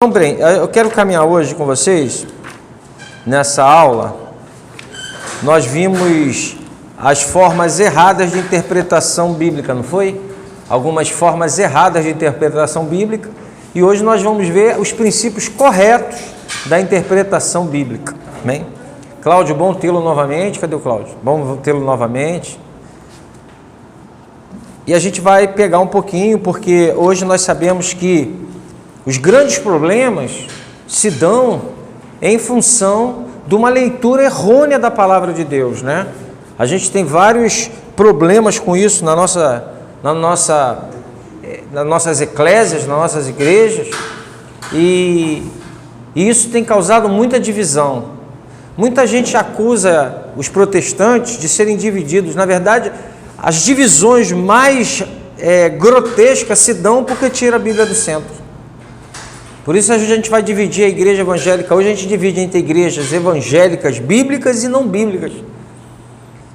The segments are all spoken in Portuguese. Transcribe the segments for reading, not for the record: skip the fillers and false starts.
Então, bem, eu quero caminhar hoje com vocês, nessa aula. Nós vimos as formas erradas de interpretação bíblica, não foi? Algumas formas erradas de interpretação bíblica. E hoje nós vamos ver os princípios corretos da interpretação bíblica. Amém? Cláudio, bom tê-lo novamente. Cadê o Cláudio? Bom tê-lo novamente. E a gente vai pegar um pouquinho, porque hoje nós sabemos que os grandes problemas se dão em função de uma leitura errônea da palavra de Deus, né? A gente tem vários problemas com isso nas nossas eclésias, nas nossas igrejas, e isso tem causado muita divisão. Muita gente acusa os protestantes de serem divididos. Na verdade, as divisões mais grotescas se dão porque tira a Bíblia do centro. Por isso a gente vai dividir a igreja evangélica. Hoje a gente divide entre igrejas evangélicas bíblicas e não bíblicas.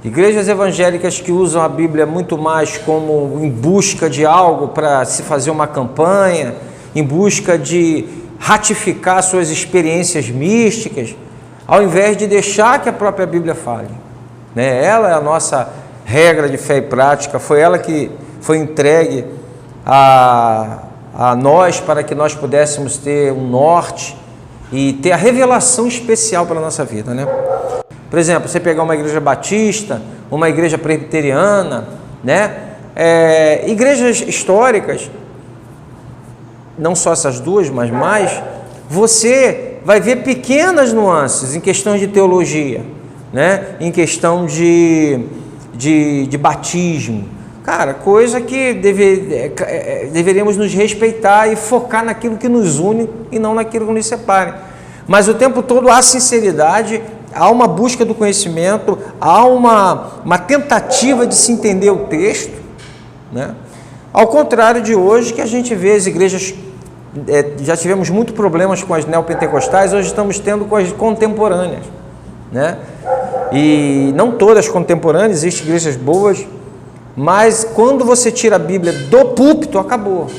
Igrejas evangélicas que usam a Bíblia muito mais como em busca de algo para se fazer uma campanha, em busca de ratificar suas experiências místicas, ao invés de deixar que a própria Bíblia fale. Ela é a nossa regra de fé e prática, foi ela que foi entregue a nós para que nós pudéssemos ter um norte e ter a revelação especial para a nossa vida, né? Por exemplo, você pegar uma igreja batista, uma igreja presbiteriana, né? Igrejas históricas, não só essas duas, mas mais, você vai ver pequenas nuances em questão de teologia, né? Em questão de batismo. Cara, coisa que deveríamos nos respeitar e focar naquilo que nos une e não naquilo que nos separa. Mas o tempo todo há sinceridade, há uma busca do conhecimento, há uma tentativa de se entender o texto, né? Ao contrário de hoje, que a gente vê as igrejas, já tivemos muitos problemas com as neopentecostais, hoje estamos tendo com as contemporâneas, né? E não todas contemporâneas, existem igrejas boas, mas quando você tira a Bíblia do púlpito, acabou.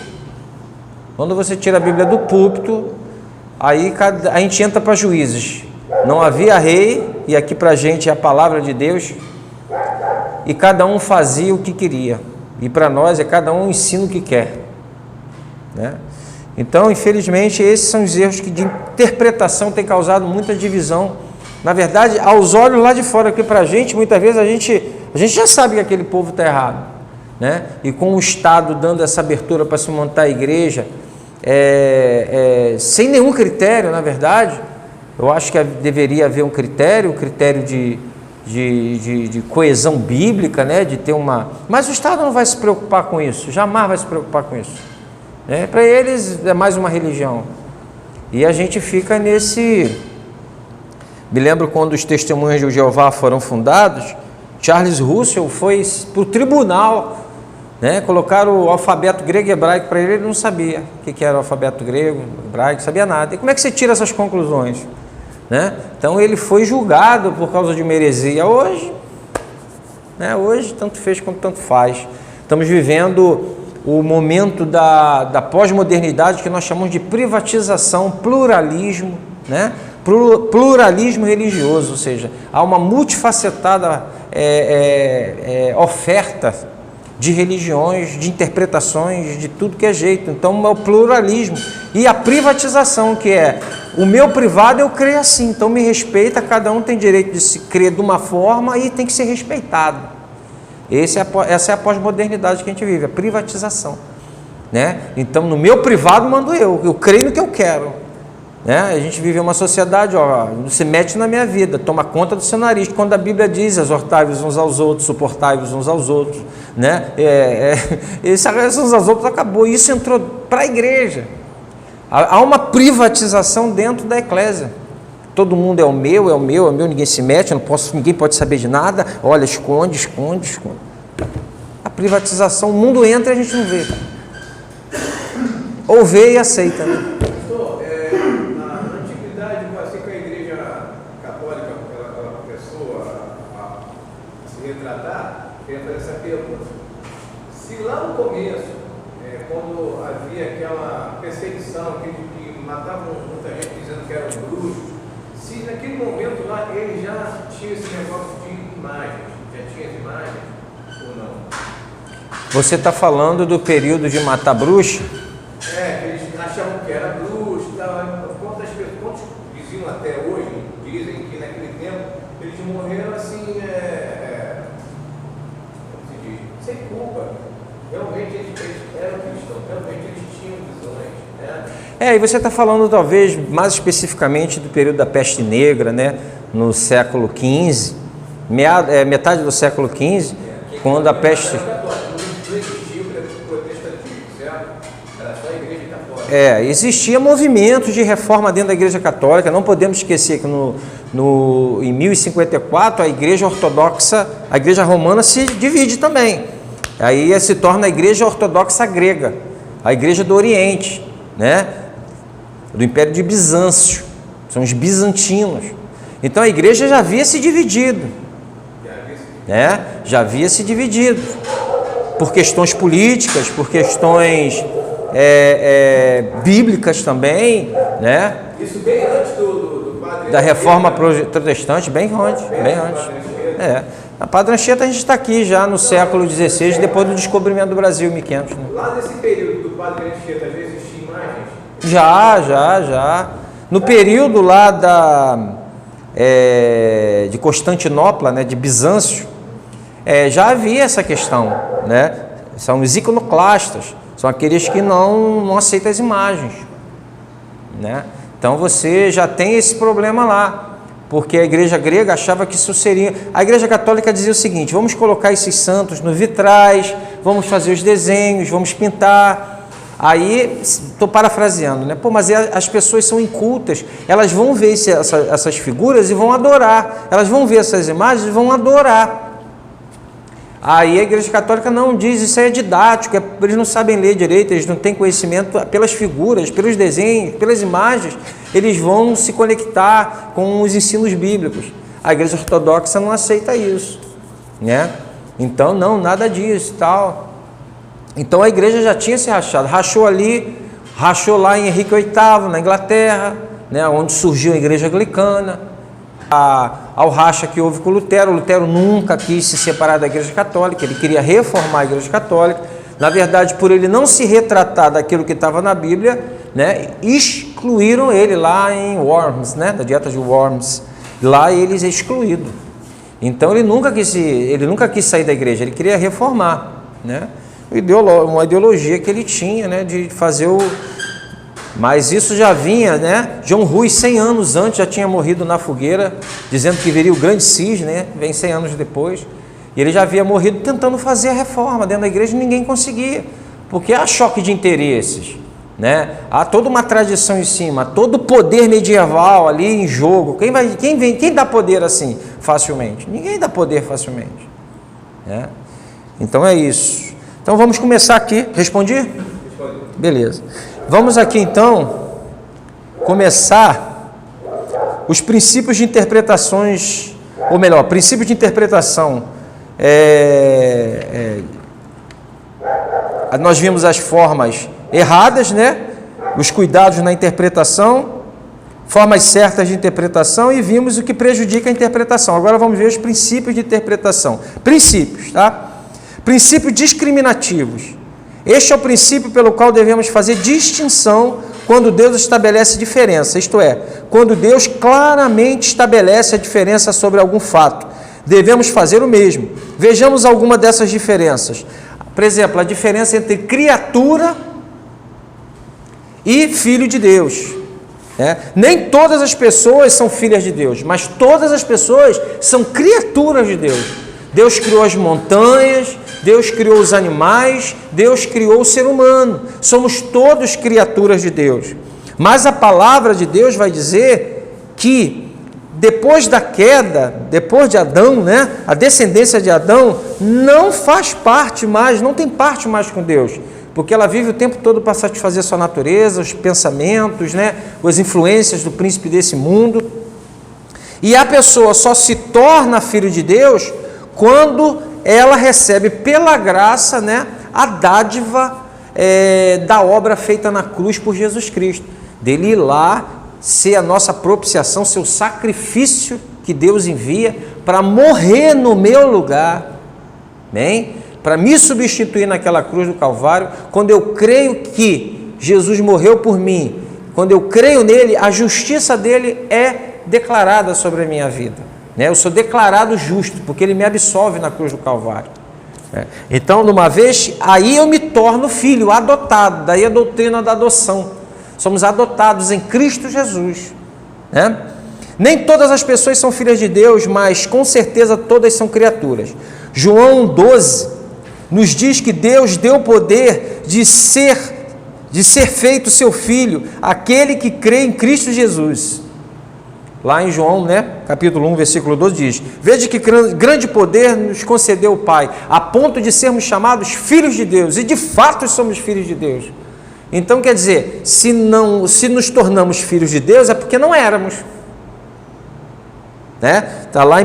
Quando você tira a Bíblia do púlpito, aí a gente entra para Juízes. Não havia rei, e aqui para a gente é a palavra de Deus, e cada um fazia o que queria. E para nós cada um ensina o que quer, né? Então, infelizmente, esses são os erros que de interpretação têm causado muita divisão. Na verdade, aos olhos lá de fora, aqui para a gente, muitas vezes a gente já sabe que aquele povo está errado, né? E com o Estado dando essa abertura para se montar a igreja, sem nenhum critério, na verdade, eu acho que deveria haver um critério de coesão bíblica, né? De ter uma... Mas o Estado não vai se preocupar com isso, jamais vai se preocupar com isso, né? Para eles é mais uma religião. E a gente fica nesse... Me lembro quando os Testemunhas de Jeová foram fundados, Charles Russell foi para o tribunal, né? Colocaram o alfabeto grego e hebraico para ele, ele não sabia o que era o alfabeto grego, hebraico, não sabia nada. E como é que você tira essas conclusões, né? Então ele foi julgado por causa de uma heresia. Hoje, né? Hoje tanto fez quanto tanto faz. Estamos vivendo o momento da pós-modernidade que nós chamamos de privatização, pluralismo, né? Pluralismo religioso, ou seja, há uma multifacetada oferta de religiões, de interpretações, de tudo que é jeito. Então é o pluralismo e a privatização, que é o meu privado eu creio assim, então me respeita, cada um tem direito de se crer de uma forma e tem que ser respeitado. Essa é a pós-modernidade que a gente vive, a privatização, né? Então no meu privado mando eu creio no que eu quero. A gente vive uma sociedade, não se mete na minha vida, toma conta do seu nariz. Quando a Bíblia diz, exortai-vos uns aos outros, suportai-vos uns aos outros, né? Esse uns aos outros acabou, isso entrou para a igreja. Há uma privatização dentro da eclésia. Todo mundo é o meu, ninguém se mete, ninguém pode saber de nada. Olha, esconde. A privatização, o mundo entra e a gente não vê. Ou vê e aceita, né? Se lá no começo, quando havia aquela perseguição, aquele matavam muita gente dizendo que eram bruxos, se naquele momento lá ele já tinha esse negócio de imagens, já tinha as imagens ou não? Você está falando do período de matar bruxa? Eles achavam que era bruxo e tal. Quantos diziam até hoje, dizem que naquele tempo eles morreram assim, como se diz, sem culpa. Realmente eles eram cristãos, realmente eles tinham visões, né? E você está falando talvez mais especificamente do período da peste negra, né? No século XV, metade do século XV, quando a peste... existia movimentos de reforma dentro da Igreja Católica. Não podemos esquecer que em 1054 a Igreja Ortodoxa, a Igreja Romana se divide também. Aí se torna a Igreja Ortodoxa Grega, a Igreja do Oriente, né? Do Império de Bizâncio, são os bizantinos. Então a Igreja já havia se dividido, né? Já havia se dividido por questões políticas, por questões bíblicas também, né? Isso bem antes do padre da reforma protestante, bem antes. A Padre Anchieta a gente está aqui já no século XVI, depois do descobrimento do Brasil, 1500. Né? Lá nesse período do Padre Anchieta já existia imagens? Já. No período lá de Constantinopla, né, de Bizâncio, já havia essa questão, né? São os iconoclastas. São aqueles que não aceitam as imagens, né? Então você já tem esse problema lá, porque a igreja grega achava que isso seria... A igreja católica dizia o seguinte: vamos colocar esses santos no vitrais, vamos fazer os desenhos, vamos pintar. Aí, estou parafraseando, né? Mas as pessoas são incultas, elas vão ver essas figuras e vão adorar, elas vão ver essas imagens e vão adorar. Aí a Igreja Católica não diz, isso aí é didático, eles não sabem ler direito, eles não têm conhecimento pelas figuras, pelos desenhos, pelas imagens, eles vão se conectar com os ensinos bíblicos. A Igreja Ortodoxa não aceita isso, né? Então, não, nada disso e tal. Então a igreja já tinha se rachado, rachou lá em Henrique VIII, na Inglaterra, né, onde surgiu a Igreja Anglicana. Ao racha que houve com Lutero nunca quis se separar da Igreja Católica, ele queria reformar a Igreja Católica. Na verdade, por ele não se retratar daquilo que estava na Bíblia, né, excluíram ele lá em Worms, né, da dieta de Worms. Lá ele é excluído. Então ele nunca quis sair da igreja, ele queria reformar, né, uma ideologia que ele tinha, né, de fazer Mas isso já vinha, né? John Rui, 100 anos antes, já tinha morrido na fogueira, dizendo que viria o grande cisne, né? Vem 100 anos depois. E ele já havia morrido tentando fazer a reforma dentro da igreja e ninguém conseguia. Porque há choque de interesses, né? Há toda uma tradição em cima, todo o poder medieval ali em jogo. Quem dá poder assim facilmente? Ninguém dá poder facilmente, né? Então é isso. Então vamos começar aqui. Respondi? Respondi. Beleza. Vamos aqui então começar os princípios de interpretações, ou melhor, princípios de interpretação. Nós vimos as formas erradas, né? Os cuidados na interpretação, formas certas de interpretação, e vimos o que prejudica a interpretação. Agora vamos ver os princípios de interpretação. Princípios, tá? Princípios discriminativos. Este é o princípio pelo qual devemos fazer distinção quando Deus estabelece diferença, isto é, quando Deus claramente estabelece a diferença sobre algum fato. Devemos fazer o mesmo. Vejamos alguma dessas diferenças. Por exemplo, a diferença entre criatura e filho de Deus. Nem todas as pessoas são filhas de Deus, mas todas as pessoas são criaturas de Deus. Deus criou as montanhas, Deus criou os animais, Deus criou o ser humano. Somos todos criaturas de Deus. Mas a palavra de Deus vai dizer que depois da queda, depois de Adão, né, a descendência de Adão não faz parte mais, não tem parte mais com Deus, porque ela vive o tempo todo para satisfazer a sua natureza, os pensamentos, né, as influências do príncipe desse mundo. E a pessoa só se torna filho de Deus quando ela recebe pela graça, né, a dádiva da obra feita na cruz por Jesus Cristo. dele ir lá, ser a nossa propiciação, ser o sacrifício que Deus envia para morrer no meu lugar, bem, para me substituir naquela cruz do Calvário. Quando eu creio que Jesus morreu por mim, quando eu creio nele, a justiça dele é declarada sobre a minha vida, né? Eu sou declarado justo, porque ele me absolve na cruz do Calvário. Então, numa vez, aí eu me torno filho, adotado, daí a doutrina da adoção. Somos adotados em Cristo Jesus, né? Nem todas as pessoas são filhas de Deus, mas com certeza todas são criaturas. João 12 nos diz que Deus deu o poder de ser feito seu filho, aquele que crê em Cristo Jesus. Lá em João, capítulo 1, versículo 12 diz: veja que grande poder nos concedeu o Pai, a ponto de sermos chamados filhos de Deus, e de fato somos filhos de Deus. Então, quer dizer, se nos tornamos filhos de Deus, é porque não éramos. Está lá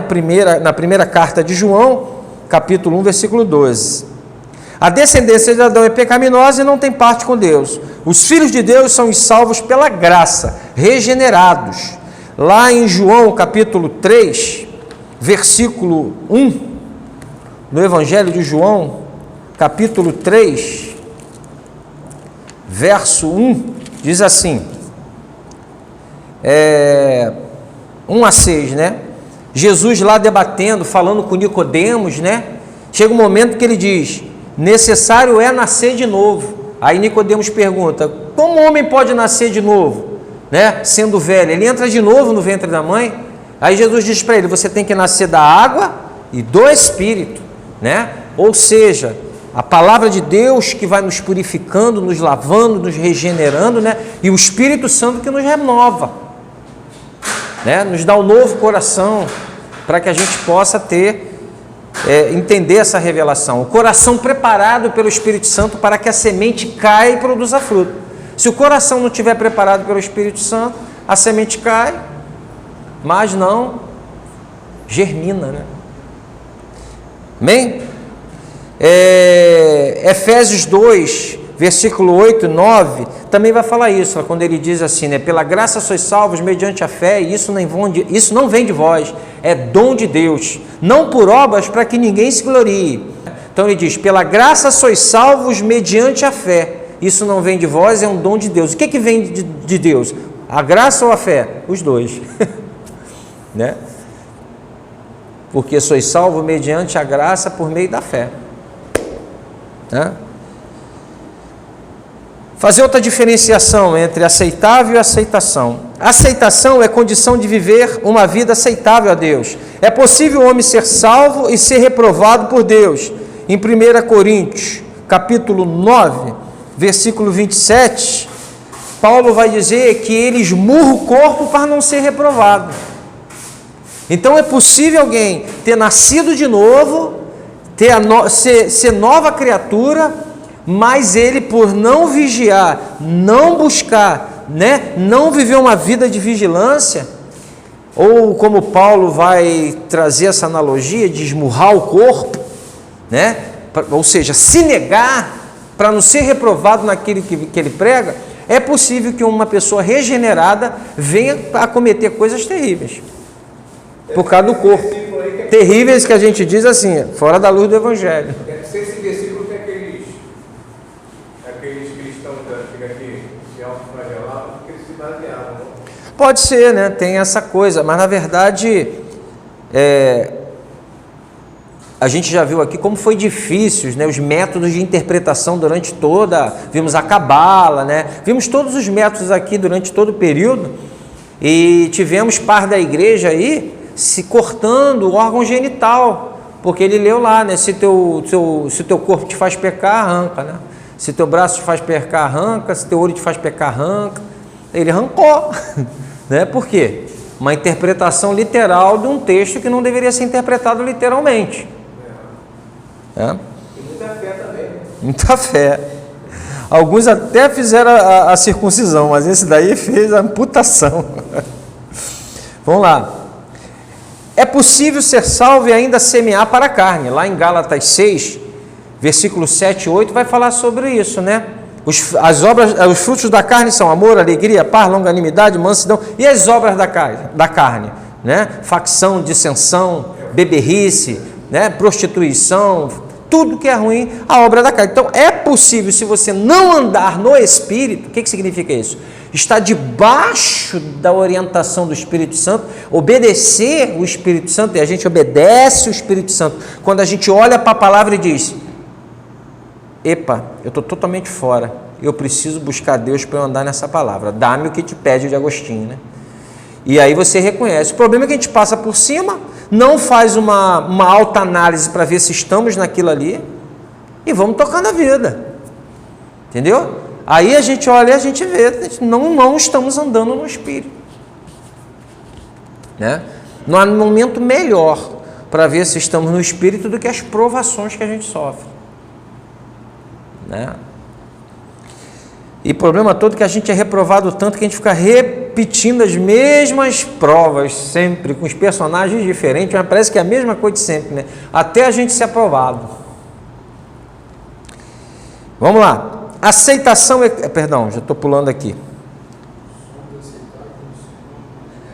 na primeira carta de João, capítulo 1, versículo 12. A descendência de Adão é pecaminosa e não tem parte com Deus. Os filhos de Deus são os salvos pela graça, regenerados. Lá em João, capítulo 3, versículo 1, no Evangelho de João, capítulo 3, verso 1, diz assim, 1 a 6, Jesus lá debatendo, falando com Nicodemos, chega um momento que ele diz: necessário é nascer de novo. Aí Nicodemos pergunta: como o homem pode nascer de novo, sendo velho? Ele entra de novo no ventre da mãe. Aí Jesus diz para ele: você tem que nascer da água e do Espírito, ou seja, a palavra de Deus que vai nos purificando, nos lavando, nos regenerando, e o Espírito Santo que nos renova, nos dá um novo coração, para que a gente possa entender essa revelação. O coração preparado pelo Espírito Santo para que a semente caia e produza fruto. Se o coração não estiver preparado pelo Espírito Santo, a semente cai, mas não germina, Amém? Efésios 2, versículo 8 e 9, também vai falar isso, quando ele diz assim, pela graça sois salvos mediante a fé, e isso não vem de vós, é dom de Deus, não por obras para que ninguém se glorie. Então ele diz: pela graça sois salvos mediante a fé, isso não vem de vós, é um dom de Deus. O que vem de Deus? A graça ou a fé? Os dois. Porque sois salvos mediante a graça por meio da fé. Fazer outra diferenciação entre aceitável e aceitação. Aceitação é condição de viver uma vida aceitável a Deus. É possível o homem ser salvo e ser reprovado por Deus. Em 1 Coríntios, capítulo 9, versículo 27, Paulo vai dizer que ele esmurra o corpo para não ser reprovado. Então é possível alguém ter nascido de novo, ser nova criatura, mas ele, por não vigiar, não buscar, não viver uma vida de vigilância, ou como Paulo vai trazer essa analogia de esmurrar o corpo, ou seja, se negar para não ser reprovado naquilo que ele prega, é possível que uma pessoa regenerada venha a cometer coisas terríveis, por causa do corpo. Terríveis que a gente diz assim, fora da luz do Evangelho. Deve ser esse versículo que aqueles cristãos da antiga que se autoflagelavam, porque eles se baseavam, Pode ser, tem essa coisa, mas na verdade a gente já viu aqui como foi difícil, os métodos de interpretação durante vimos a cabala, vimos todos os métodos aqui durante todo o período, e tivemos par da igreja aí se cortando o órgão genital, porque ele leu lá, se teu corpo te faz pecar, arranca, se teu braço te faz pecar, arranca, se teu olho te faz pecar, arranca. Ele arrancou, por quê? Uma interpretação literal de um texto que não deveria ser interpretado literalmente. E muita fé também. Muita fé. Alguns até fizeram a circuncisão, mas esse daí fez a amputação. Vamos lá. É possível ser salvo e ainda semear para a carne. Lá em Gálatas 6, versículo 7 e 8, vai falar sobre isso, Os frutos da carne são amor, alegria, paz, longanimidade, mansidão. E as obras da carne, né? Facção, dissensão, beberrice, né? Prostituição, tudo que é ruim, a obra da carne. Então é possível, se você não andar no Espírito, o que significa isso? Está debaixo da orientação do Espírito Santo, obedecer o Espírito Santo, e a gente obedece o Espírito Santo quando a gente olha para a palavra e diz: epa, eu estou totalmente fora, eu preciso buscar Deus para eu andar nessa palavra, dá-me o que te pede, de Agostinho, né? E aí você reconhece. O problema é que a gente passa por cima, não faz uma alta análise para ver se estamos naquilo ali, e vamos tocando a vida, entendeu? Aí a gente olha e a gente vê, não estamos andando no Espírito, né? Não há momento melhor para ver se estamos no Espírito do que as provações que a gente sofre, né? E o problema todo é que a gente é reprovado tanto que a gente fica repetindo as mesmas provas sempre, com os personagens diferentes, mas parece que é a mesma coisa de sempre, né? Até a gente ser aprovado. Vamos lá. Aceitação, perdão, já estou pulando aqui.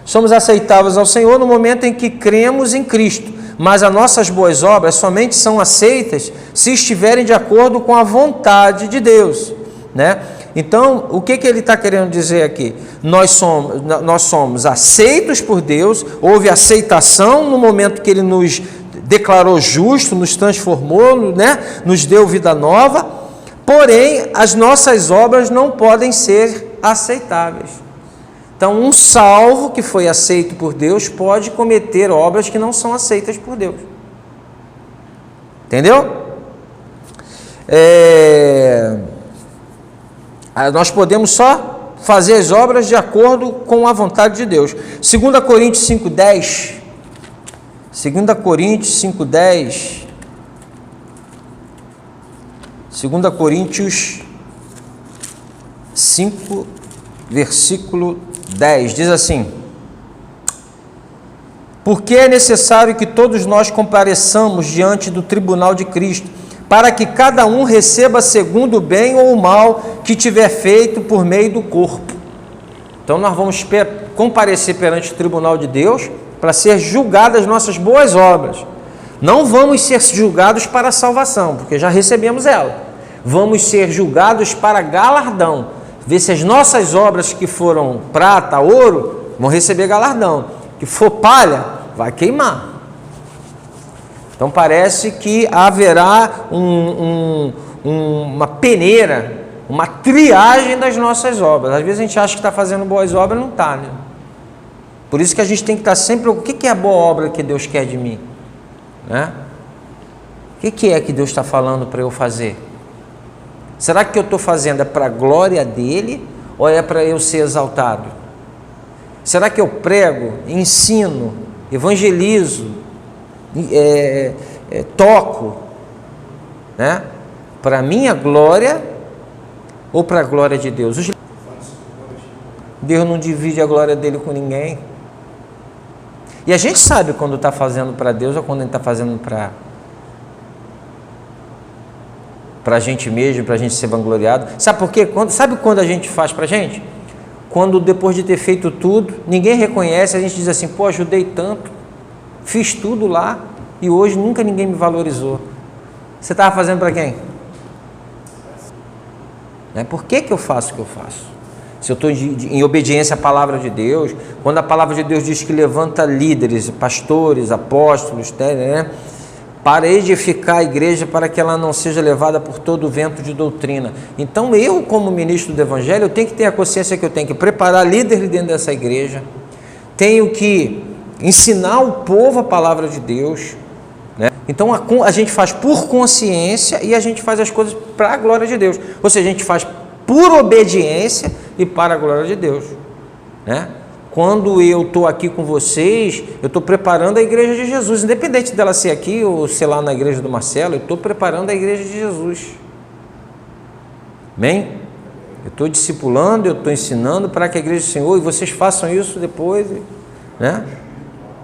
Somos aceitáveis ao Senhor no momento em que cremos em Cristo, mas as nossas boas obras somente são aceitas se estiverem de acordo com a vontade de Deus, né? Então, o que ele está querendo dizer aqui? Nós somos aceitos por Deus, houve aceitação no momento que Ele nos declarou justo, nos transformou, né? Nos deu vida nova. Porém, as nossas obras não podem ser aceitáveis. Então, um salvo que foi aceito por Deus pode cometer obras que não são aceitas por Deus. Entendeu? Nós podemos só fazer as obras de acordo com a vontade de Deus. 2 Coríntios 5,10. 2 Coríntios 5,10. 2 Coríntios 5, versículo 10, diz assim: porque é necessário que todos nós compareçamos diante do tribunal de Cristo, para que cada um receba segundo o bem ou o mal que tiver feito por meio do corpo. Então nós vamos comparecer perante o tribunal de Deus para ser julgadas as nossas boas obras. Não vamos ser julgados para a salvação, porque já recebemos ela. Vamos ser julgados para galardão. Ver se as nossas obras que foram prata, ouro, vão receber galardão. Que for palha, vai queimar. Então parece que haverá uma peneira, uma triagem das nossas obras. Às vezes a gente acha que está fazendo boas obras, não está, né? Por isso que a gente tem que estar sempre... O que é a boa obra que Deus quer de mim? Né? O que é que Deus está falando para eu fazer? Será que o que eu estou fazendo é para a glória dele ou é para eu ser exaltado? Será que eu prego, ensino, evangelizo, toco, né? Para a minha glória ou para a glória de Deus? Deus não divide a glória dele com ninguém. E a gente sabe quando está fazendo para Deus ou quando ele está fazendo para a gente mesmo, para a gente ser vangloriado. Sabe por quê? Sabe quando a gente faz para a gente? Quando depois de ter feito tudo, ninguém reconhece, a gente diz assim: pô, ajudei tanto, fiz tudo lá e hoje nunca ninguém me valorizou. Você estava fazendo para quem? Por que eu faço o que eu faço? Se eu estou em obediência à palavra de Deus, quando a palavra de Deus diz que levanta líderes, pastores, apóstolos, né? Para edificar a igreja, para que ela não seja levada por todo o vento de doutrina. Então eu, como ministro do Evangelho, eu tenho que ter a consciência que eu tenho que preparar líderes dentro dessa igreja, tenho que ensinar o povo a palavra de Deus, né? Então a gente faz por consciência e a gente faz as coisas para a glória de Deus, ou seja, a gente faz por obediência e para a glória de Deus, né? Quando eu estou aqui com vocês, eu estou preparando a igreja de Jesus, independente dela ser aqui ou ser lá na igreja do Marcelo, eu estou preparando a igreja de Jesus. Amém? Eu estou discipulando, eu estou ensinando para que a igreja do Senhor, e vocês façam isso depois, né?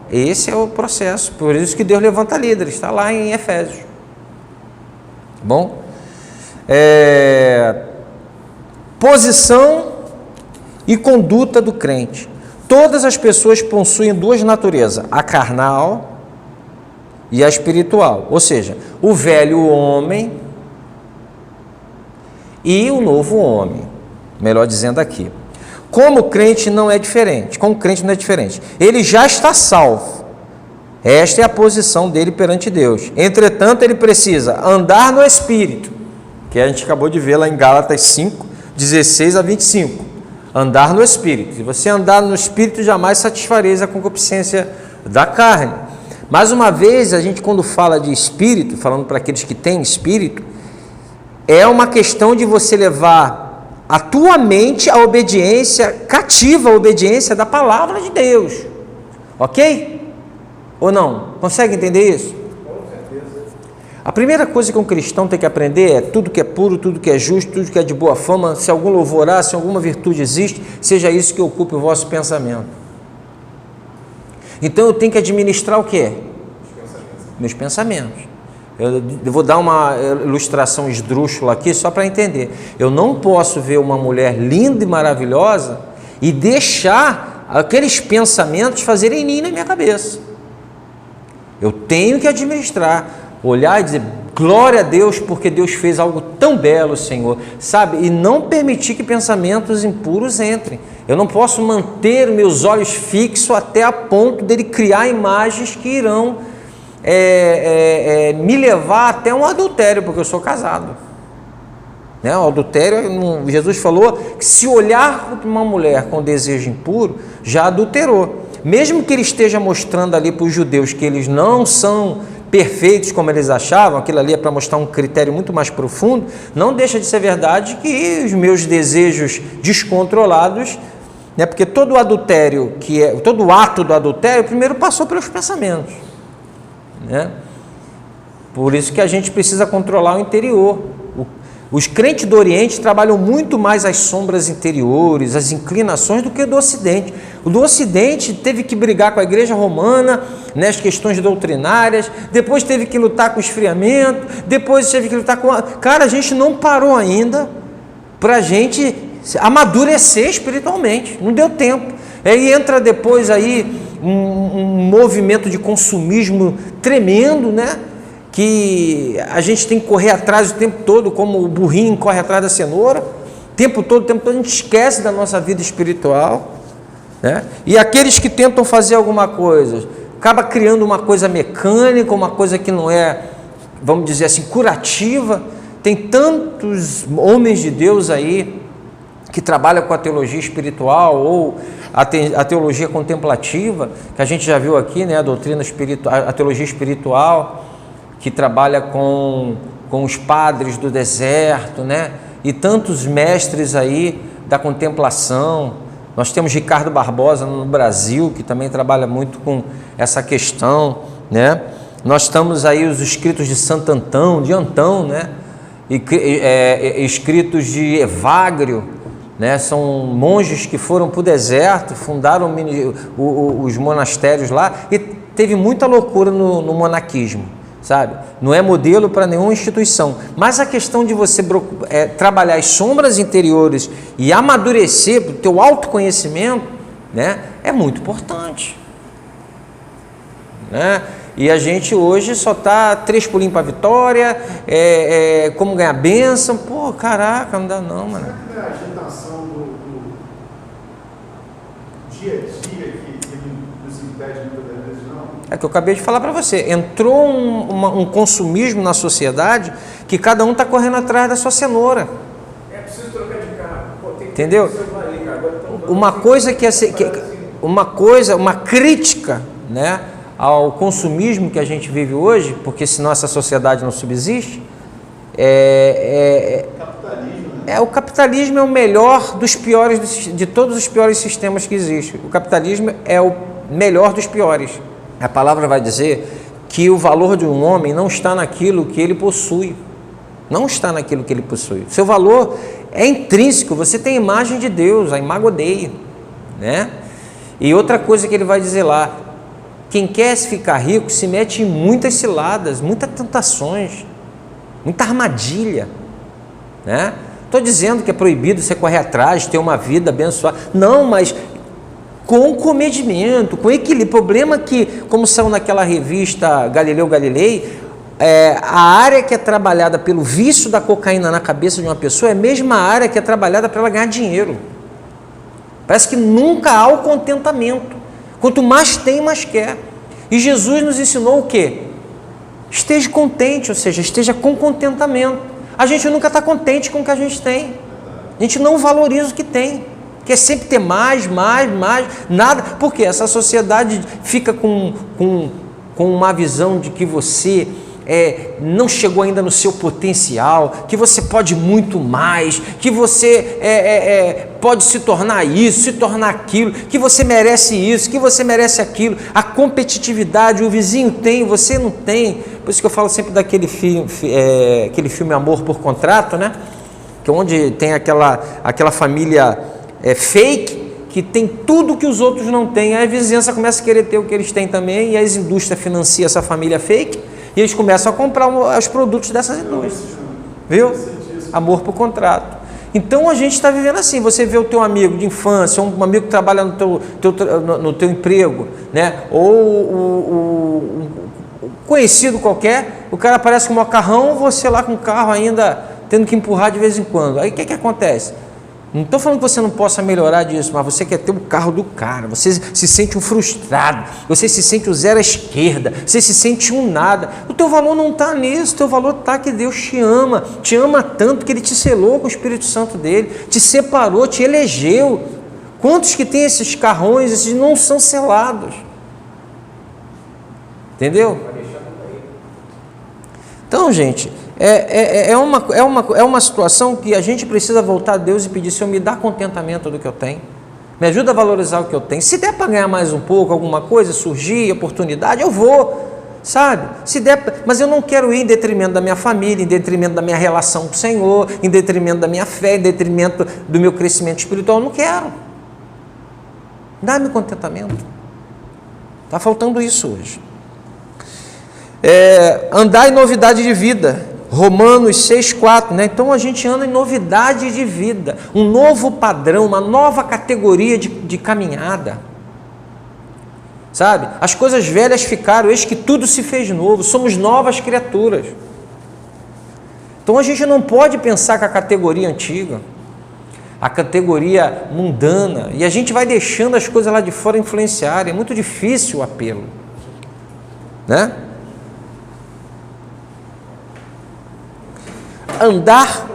Esse é o processo, por isso que Deus levanta líderes, está lá em Efésios. Bom, Posição e conduta do crente. Todas as pessoas possuem duas naturezas, a carnal e a espiritual. Ou seja, o velho homem e o novo homem. Melhor dizendo aqui. Como crente não é diferente. Ele já está salvo. Esta é a posição dele perante Deus. Entretanto, ele precisa andar no Espírito, que a gente acabou de ver lá em Gálatas 5, 16 a 25. Andar no Espírito. Se você andar no Espírito, jamais satisfareis a concupiscência da carne. Mais uma vez, a gente quando fala de Espírito, falando para aqueles que têm Espírito, é uma questão de você levar a tua mente à obediência, cativa a obediência da palavra de Deus. Ok? Ou não? Consegue entender isso? Com certeza. A primeira coisa que um cristão tem que aprender é tudo que é puro, tudo que é justo, tudo que é de boa fama, se algum louvor há, se alguma virtude existe, seja isso que ocupe o vosso pensamento. Então eu tenho que administrar o quê? Meus pensamentos. Eu vou dar uma ilustração esdrúxula aqui só para entender. Eu não posso ver uma mulher linda e maravilhosa e deixar aqueles pensamentos fazerem ninho na minha cabeça. Eu tenho que administrar, olhar e dizer, glória a Deus, porque Deus fez algo tão belo, Senhor, sabe? E não permitir que pensamentos impuros entrem. Eu não posso manter meus olhos fixos até a ponto dele criar imagens que irão me levar até um adultério, porque eu sou casado. Né? O adultério, Jesus falou que se olhar para uma mulher com desejo impuro, já adulterou. Mesmo que ele esteja mostrando ali para os judeus que eles não são perfeitos como eles achavam, aquilo ali é para mostrar um critério muito mais profundo, não deixa de ser verdade que os meus desejos descontrolados, né? Porque todo adultério, todo ato do adultério, primeiro passou pelos pensamentos. Né? Por isso que a gente precisa controlar o interior. Os crentes do Oriente trabalham muito mais as sombras interiores, as inclinações, do que o do Ocidente. O do Ocidente teve que brigar com a igreja romana nas questões doutrinárias, depois teve que lutar com o esfriamento, depois teve que lutar com... Cara, a gente não parou ainda para a gente amadurecer espiritualmente, não deu tempo. Aí entra depois aí um movimento de consumismo tremendo, né? Que a gente tem que correr atrás o tempo todo, como o burrinho corre atrás da cenoura, o tempo todo a gente esquece da nossa vida espiritual, né? E aqueles que tentam fazer alguma coisa, acaba criando uma coisa mecânica, uma coisa que não é, vamos dizer assim, curativa. Tem tantos homens de Deus aí que trabalham com a teologia espiritual ou a teologia contemplativa, que a gente já viu aqui, né? A doutrina espiritual, a teologia espiritual, que trabalha com os padres do deserto, né? E tantos mestres aí da contemplação. Nós temos Ricardo Barbosa no Brasil, que também trabalha muito com essa questão, né? Nós temos aí os escritos de Santo Antão, de Antão, né? Escritos de Evagrio, né? São monges que foram para o deserto, fundaram os monastérios lá, e teve muita loucura no monaquismo, sabe? Não é modelo para nenhuma instituição, mas a questão de você trabalhar as sombras interiores e amadurecer o teu autoconhecimento, né? É muito importante, né? E a gente hoje só está 3 pulinhos para a vitória, como ganhar bênção. Pô, caraca, não dá não, mano. Será que não é a agitação do dia a dia que nos impede muitas vezes, não? É que eu acabei de falar para você. Entrou um consumismo na sociedade que cada um está correndo atrás da sua cenoura. É preciso trocar de carro. Pô, tem que entendeu? ali, cara. Agora tão Uma coisa uma crítica, né, ao consumismo que a gente vive hoje, porque senão essa sociedade não subsiste, Capitalismo, né? o capitalismo é o melhor dos piores, de todos os piores sistemas que existem. O capitalismo é o melhor dos piores. A palavra vai dizer que o valor de um homem não está naquilo que ele possui. Não está naquilo que ele possui. Seu valor é intrínseco. Você tem a imagem de Deus, a imago Dei, né? E outra coisa que ele vai dizer lá: quem quer ficar rico se mete em muitas ciladas, muitas tentações, muita armadilha, né? Estou dizendo que é proibido você correr atrás, ter uma vida abençoada. Não, mas com comedimento, com equilíbrio. O problema é que, como saiu naquela revista Galileu Galilei, a área que é trabalhada pelo vício da cocaína na cabeça de uma pessoa é a mesma área que é trabalhada para ela ganhar dinheiro. Parece que nunca há o contentamento. Quanto mais tem, mais quer. E Jesus nos ensinou o quê? Esteja contente, ou seja, esteja com contentamento. A gente nunca está contente com o que a gente tem. A gente não valoriza o que tem. Quer sempre ter mais, nada. Porque essa sociedade fica com uma visão de que você não chegou ainda no seu potencial, que você pode muito mais, que você pode se tornar isso, se tornar aquilo, que você merece isso, que você merece aquilo. A competitividade, o vizinho tem, você não tem. Por isso que eu falo sempre daquele filme Amor por Contrato, né? Que onde tem aquela família fake, que tem tudo que os outros não têm. Aí a vizinhança começa a querer ter o que eles têm também, e as indústrias financiam essa família fake, e eles começam a comprar os produtos dessas indústrias. Viu? Amor por contrato. Então a gente está vivendo assim. Você vê o teu amigo de infância, um amigo que trabalha no teu emprego, né? Ou conhecido qualquer, o cara aparece com um macarrão, você lá com o carro ainda tendo que empurrar de vez em quando. Aí o que acontece? Não estou falando que você não possa melhorar disso, mas você quer ter o carro do cara, você se sente um frustrado, você se sente o zero à esquerda, você se sente um nada. O teu valor não está nisso, o teu valor está que Deus te ama tanto que Ele te selou com o Espírito Santo dele, te separou, te elegeu. Quantos que tem esses carrões, esses não são selados? Entendeu? Então, gente, é uma situação que a gente precisa voltar a Deus e pedir: Senhor, me dá contentamento do que eu tenho, me ajuda a valorizar o que eu tenho. Se der para ganhar mais um pouco, alguma coisa, surgir, oportunidade, eu vou, sabe? Se der, mas eu não quero ir em detrimento da minha família, em detrimento da minha relação com o Senhor, em detrimento da minha fé, em detrimento do meu crescimento espiritual. Eu não quero. Dá-me contentamento. Está faltando isso hoje. Andar em novidade de vida, Romanos 6,4, né? Então a gente anda em novidade de vida, um novo padrão, uma nova categoria de caminhada, sabe? As coisas velhas ficaram, eis que tudo se fez novo, somos novas criaturas. Então a gente não pode pensar com a categoria antiga, a categoria mundana, e a gente vai deixando as coisas lá de fora influenciarem. É muito difícil o apelo, né? Andar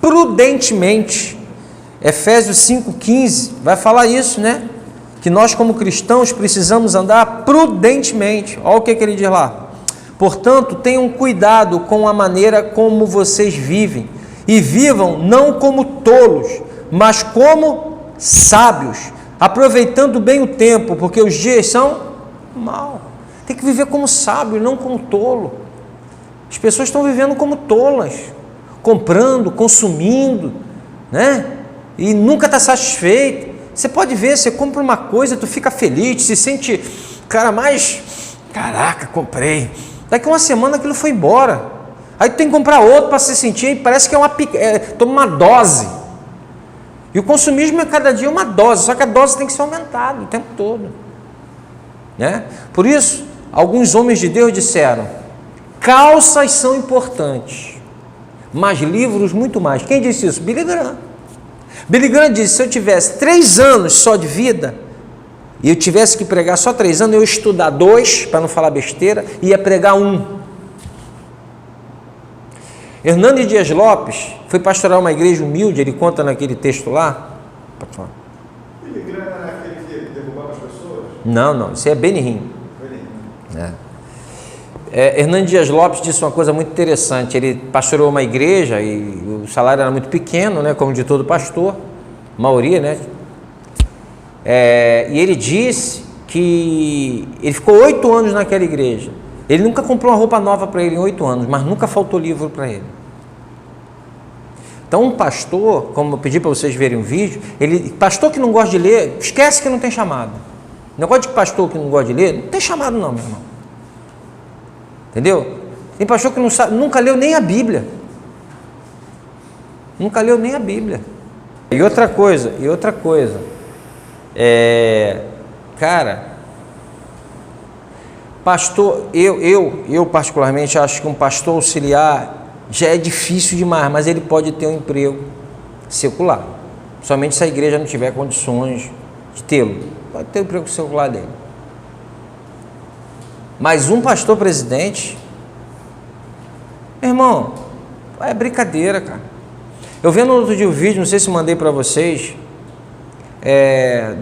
prudentemente. Efésios 5,15 vai falar isso, né? Que nós, como cristãos, precisamos andar prudentemente. Olha o que ele diz lá: portanto, tenham cuidado com a maneira como vocês vivem, e vivam não como tolos, mas como sábios, aproveitando bem o tempo, porque os dias são maus. Tem que viver como sábio, não como tolo. As pessoas estão vivendo como tolas, comprando, consumindo, né? E nunca está satisfeito. Você pode ver, você compra uma coisa, tu fica feliz, se sente, cara, mais, caraca, comprei. Daqui uma semana aquilo foi embora. Aí tu tem que comprar outro para se sentir, e parece que toma uma dose. E o consumismo é cada dia uma dose, só que a dose tem que ser aumentada o tempo todo, né? Por isso, alguns homens de Deus disseram: calças são importantes, mas livros muito mais. Quem disse isso? Billy Graham. Billy Graham disse: se eu tivesse 3 anos só de vida, e eu tivesse que pregar só 3 anos, eu ia estudar 2, para não falar besteira, e ia pregar 1. Hernani Dias Lopes foi pastorar uma igreja humilde, ele conta naquele texto lá. Pode falar. Billy Graham era aquele que derrubava as pessoas? Não, isso é Benny Hinn. Hernani Dias Lopes disse uma coisa muito interessante. Ele pastorou uma igreja e o salário era muito pequeno, né, como de todo pastor, maioria, né? E ele disse que ele ficou 8 anos naquela igreja. Ele nunca comprou uma roupa nova para ele em 8 anos, mas nunca faltou livro para ele. Então um pastor, como eu pedi para vocês verem um vídeo, pastor que não gosta de ler, esquece que não tem chamado. Negócio de pastor que não gosta de ler, não tem chamado não, meu irmão. Entendeu? Tem pastor que não sabe, nunca leu nem a Bíblia. Nunca leu nem a Bíblia. E outra coisa, cara, pastor, eu particularmente acho que um pastor auxiliar já é difícil demais, mas ele pode ter um emprego secular. Somente se a igreja não tiver condições de tê-lo, pode ter o emprego secular dele. Mas um pastor presidente, meu irmão, é brincadeira, cara. Eu vendo outro dia o vídeo, não sei se mandei para vocês,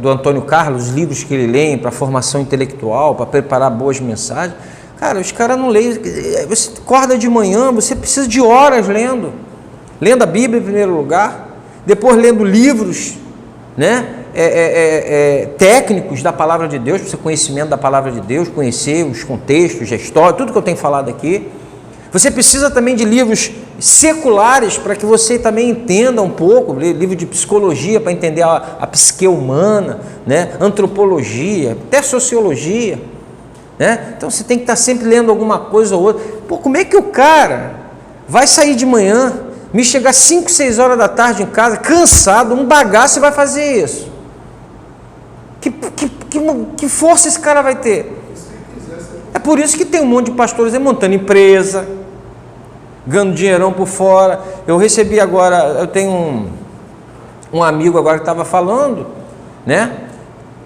do Antônio Carlos, os livros que ele lê para formação intelectual, para preparar boas mensagens. Cara, os caras não leem. Você acorda de manhã, você precisa de horas lendo a Bíblia em primeiro lugar, depois lendo livros, né, técnicos da palavra de Deus, para você conhecimento da palavra de Deus, conhecer os contextos, a história, tudo que eu tenho falado aqui. Você precisa também de livros seculares para que você também entenda um pouco, livro de psicologia para entender a psique humana, né, antropologia, até sociologia, né? Então você tem que estar sempre lendo alguma coisa ou outra. Pô, como é que o cara vai sair de manhã, me chegar 5, 6 horas da tarde em casa, cansado, um bagaço, e vai fazer isso? Que força esse cara vai ter? É por isso que tem um monte de pastores aí montando empresa, ganhando dinheirão por fora. Eu recebi agora, eu tenho um amigo agora que estava falando, né?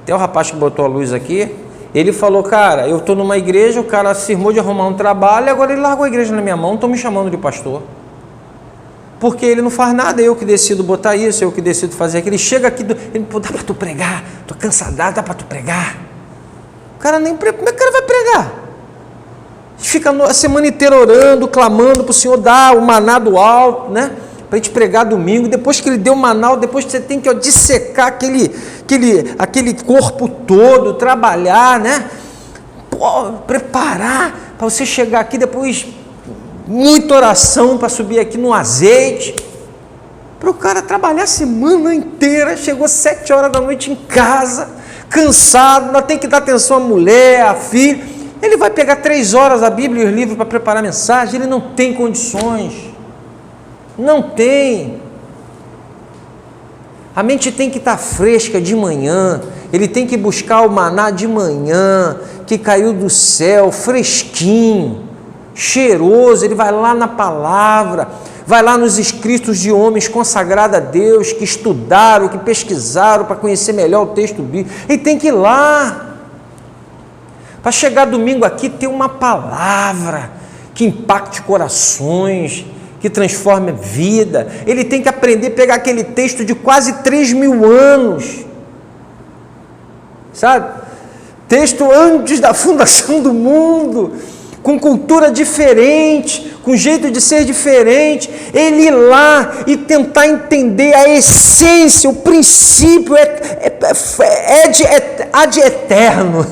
Tem um rapaz que botou a luz aqui. Ele falou, cara, eu estou numa igreja, o cara se irmou de arrumar um trabalho, e agora ele largou a igreja na minha mão, estão me chamando de pastor. Porque ele não faz nada, eu que decido botar isso, eu que decido fazer aquilo. Ele chega aqui, ele, pô, dá para tu pregar, tô cansadado, dá para tu pregar. O cara nem prega, como é que o cara vai pregar? Fica a semana inteira orando, clamando para o Senhor dar o maná do alto, né? Para a gente pregar domingo. Depois que ele deu o maná, depois você tem que dissecar aquele corpo todo, trabalhar, né? Pô, preparar para você chegar aqui depois, muita oração para subir aqui no azeite, para o cara trabalhar a semana inteira. Chegou 7 horas da noite em casa, cansado, ainda tem que dar atenção à mulher, à filha. Ele vai pegar 3 horas a Bíblia e os livros para preparar a mensagem. Ele não tem condições. Não tem. A mente tem que estar fresca de manhã. Ele tem que buscar o maná de manhã, que caiu do céu, fresquinho, cheiroso. Ele vai lá na palavra, vai lá nos escritos de homens consagrados a Deus, que estudaram, que pesquisaram para conhecer melhor o texto bíblico. Ele tem que ir lá. Para chegar domingo aqui, ter uma palavra que impacte corações, que transforme vida. Ele tem que aprender a pegar aquele texto de quase 3.000 anos, sabe? Texto antes da fundação do mundo, com cultura diferente, com jeito de ser diferente. Ele ir lá e tentar entender a essência, o princípio ad eterno,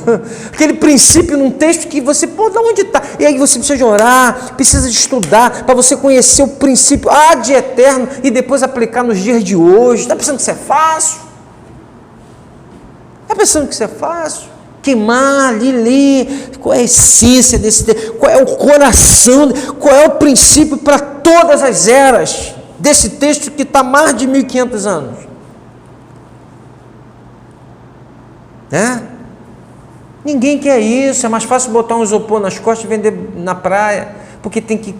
aquele princípio num texto que você, pô, de onde está? E aí você precisa de orar, precisa de estudar, para você conhecer o princípio ad eterno e depois aplicar nos dias de hoje. Está pensando que isso é fácil? Está pensando que isso é fácil? Queimar ali, ler, qual é a essência desse texto, qual é o coração, qual é o princípio para todas as eras desse texto que está há mais de 1.500 anos. Né? Ninguém quer isso. É mais fácil botar um isopor nas costas e vender na praia, porque tem que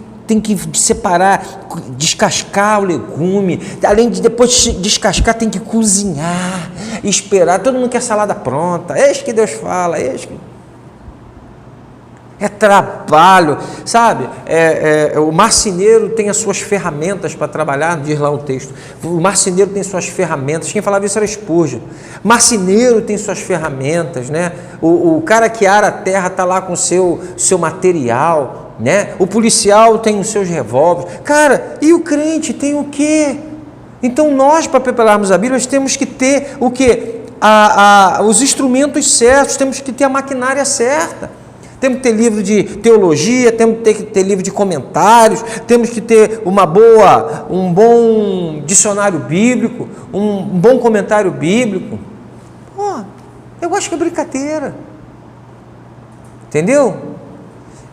separar, descascar o legume, além de depois descascar, tem que cozinhar, esperar. Todo mundo quer salada pronta. Eis que Deus fala, eis que... É trabalho, sabe? O marceneiro tem as suas ferramentas para trabalhar, diz lá o texto. O marceneiro tem suas ferramentas. Quem falava isso era Spurgeon. Marceneiro tem suas ferramentas, né? O cara que ara a terra está lá com o seu material, né? O policial tem os seus revólveres. Cara, e o crente tem o quê? Então nós, para prepararmos a Bíblia, nós temos que ter o quê? Os instrumentos certos, temos que ter a maquinária certa. Temos que ter livro de teologia, temos que ter livro de comentários, temos que ter um bom dicionário bíblico, um bom comentário bíblico. Pô, eu acho que é brincadeira. Entendeu?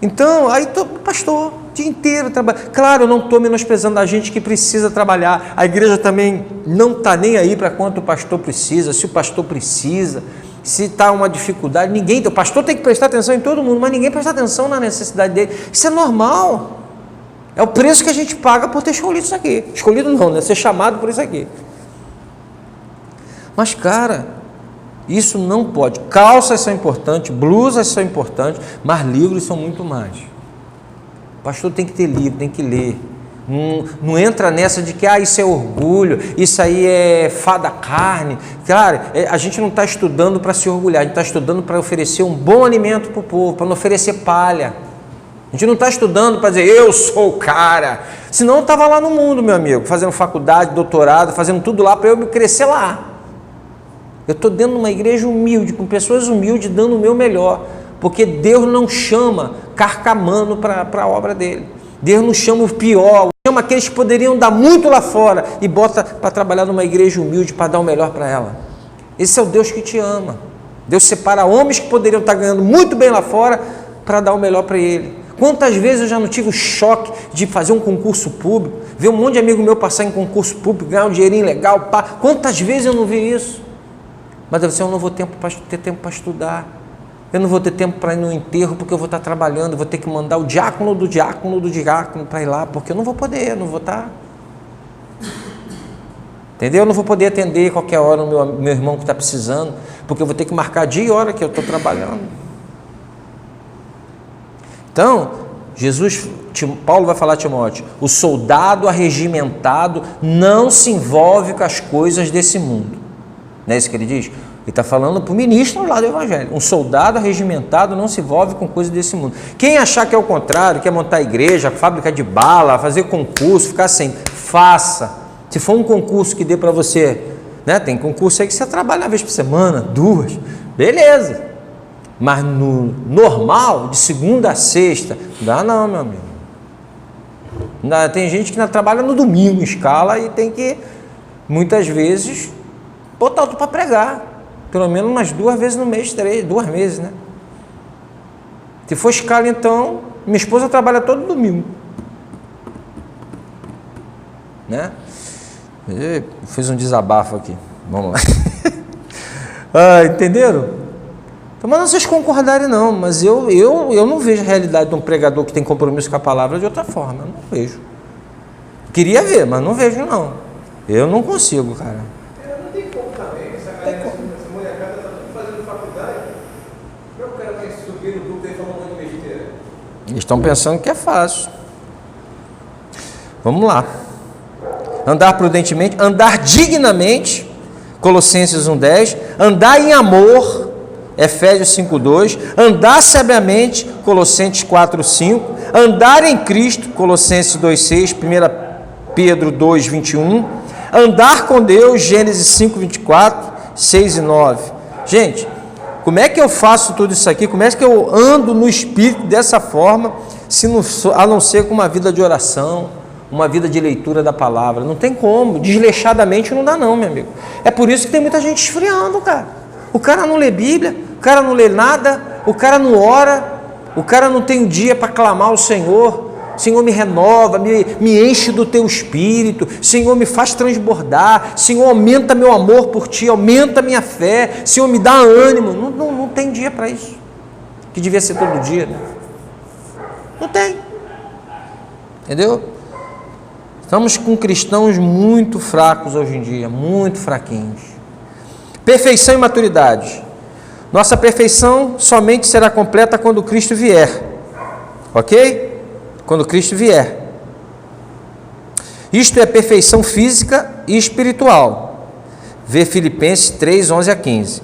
Então, aí pastor, o dia inteiro trabalha. Claro, eu não estou menosprezando a gente que precisa trabalhar. A igreja também não está nem aí para quanto o pastor precisa, se o pastor precisa, se está uma dificuldade. O pastor tem que prestar atenção em todo mundo, mas ninguém presta atenção na necessidade dele. Isso é normal. É o preço que a gente paga por ter escolhido isso aqui. Escolhido não, né? Ser chamado por isso aqui. Mas, cara, isso não pode. Calças são importantes, blusas são importantes, mas livros são muito mais. O pastor tem que ter livro, tem que ler. Não entra nessa de que isso é orgulho, isso aí é fada carne. Cara, a gente não está estudando para se orgulhar, a gente está estudando para oferecer um bom alimento para o povo, para não oferecer palha. A gente não está estudando para dizer, eu sou o cara. Senão eu estava lá no mundo, meu amigo, fazendo faculdade, doutorado, fazendo tudo lá para eu crescer lá. Eu estou dentro de uma igreja humilde, com pessoas humildes, dando o meu melhor. Porque Deus não chama carcamano para a obra dele. Deus não chama o pior, chama aqueles que poderiam dar muito lá fora e bota para trabalhar numa igreja humilde para dar o melhor para ela. Esse é o Deus que te ama. Deus separa homens que poderiam estar ganhando muito bem lá fora para dar o melhor para ele. Quantas vezes eu já não tive o choque de fazer um concurso público, ver um monte de amigo meu passar em concurso público, ganhar um dinheirinho legal, pá. Quantas vezes eu não vi isso? Mas deve ser, eu não vou ter tempo para estudar, eu não vou ter tempo para ir no enterro, porque eu vou estar trabalhando, eu vou ter que mandar o diácono para ir lá, porque eu não vou poder, eu não vou estar. Entendeu? Eu não vou poder atender qualquer hora o meu irmão que está precisando, porque eu vou ter que marcar dia e hora que eu estou trabalhando. Então, Paulo vai falar a Timóteo, o soldado arregimentado não se envolve com as coisas desse mundo. Não é isso que ele diz? Ele está falando para o ministro lá do Evangelho. Um soldado arregimentado não se envolve com coisas desse mundo. Quem achar que é o contrário, quer montar igreja, fábrica de bala, fazer concurso, ficar sem, faça. Se for um concurso que dê para você, né? Tem concurso aí que você trabalha uma vez por semana, 2, beleza. Mas no normal, de segunda a sexta, não dá não, meu amigo. Tem gente que trabalha no domingo em escala e tem que, muitas vezes, botar outro para pregar. Pelo menos umas 2 vezes no mês, 2 meses, né? Se for escala, então, minha esposa trabalha todo domingo. Né? Eu fiz um desabafo aqui. Vamos lá. Entenderam? Então, mas não vocês concordarem não, mas eu não vejo a realidade de um pregador que tem compromisso com a palavra de outra forma. Eu não vejo. Queria ver, mas não vejo não. Eu não consigo, cara. Não tem como também. Essa molecada está tudo fazendo faculdade. O cara vai subir no grupo e falar um monte de besteira. Eles estão pensando que é fácil. Vamos lá. Andar prudentemente, andar dignamente, Colossenses 1:10, andar em amor, Efésios 5:2, andar sabiamente, Colossenses 4:5, andar em Cristo, Colossenses 2:6, 1 Pedro 2:21, andar com Deus, Gênesis 5:24, 6 e 9. Gente, como é que eu faço tudo isso aqui? Como é que eu ando no Espírito dessa forma, a não ser com uma vida de oração, uma vida de leitura da palavra? Não tem como, desleixadamente não dá não, meu amigo. É por isso que tem muita gente esfriando, cara. O cara não lê Bíblia, o cara não lê nada, o cara não ora, o cara não tem um dia para clamar ao Senhor. Senhor, me renova, me enche do teu Espírito, Senhor, me faz transbordar, Senhor, aumenta meu amor por ti, aumenta minha fé, Senhor, me dá ânimo. Não tem dia para isso, que devia ser todo dia, né? Não tem, entendeu? Estamos com cristãos muito fracos hoje em dia, muito fraquinhos. Perfeição e maturidade. Nossa perfeição somente será completa quando Cristo vier, ok? Quando Cristo vier. Isto é perfeição física e espiritual. Vê Filipenses 3, 11 a 15.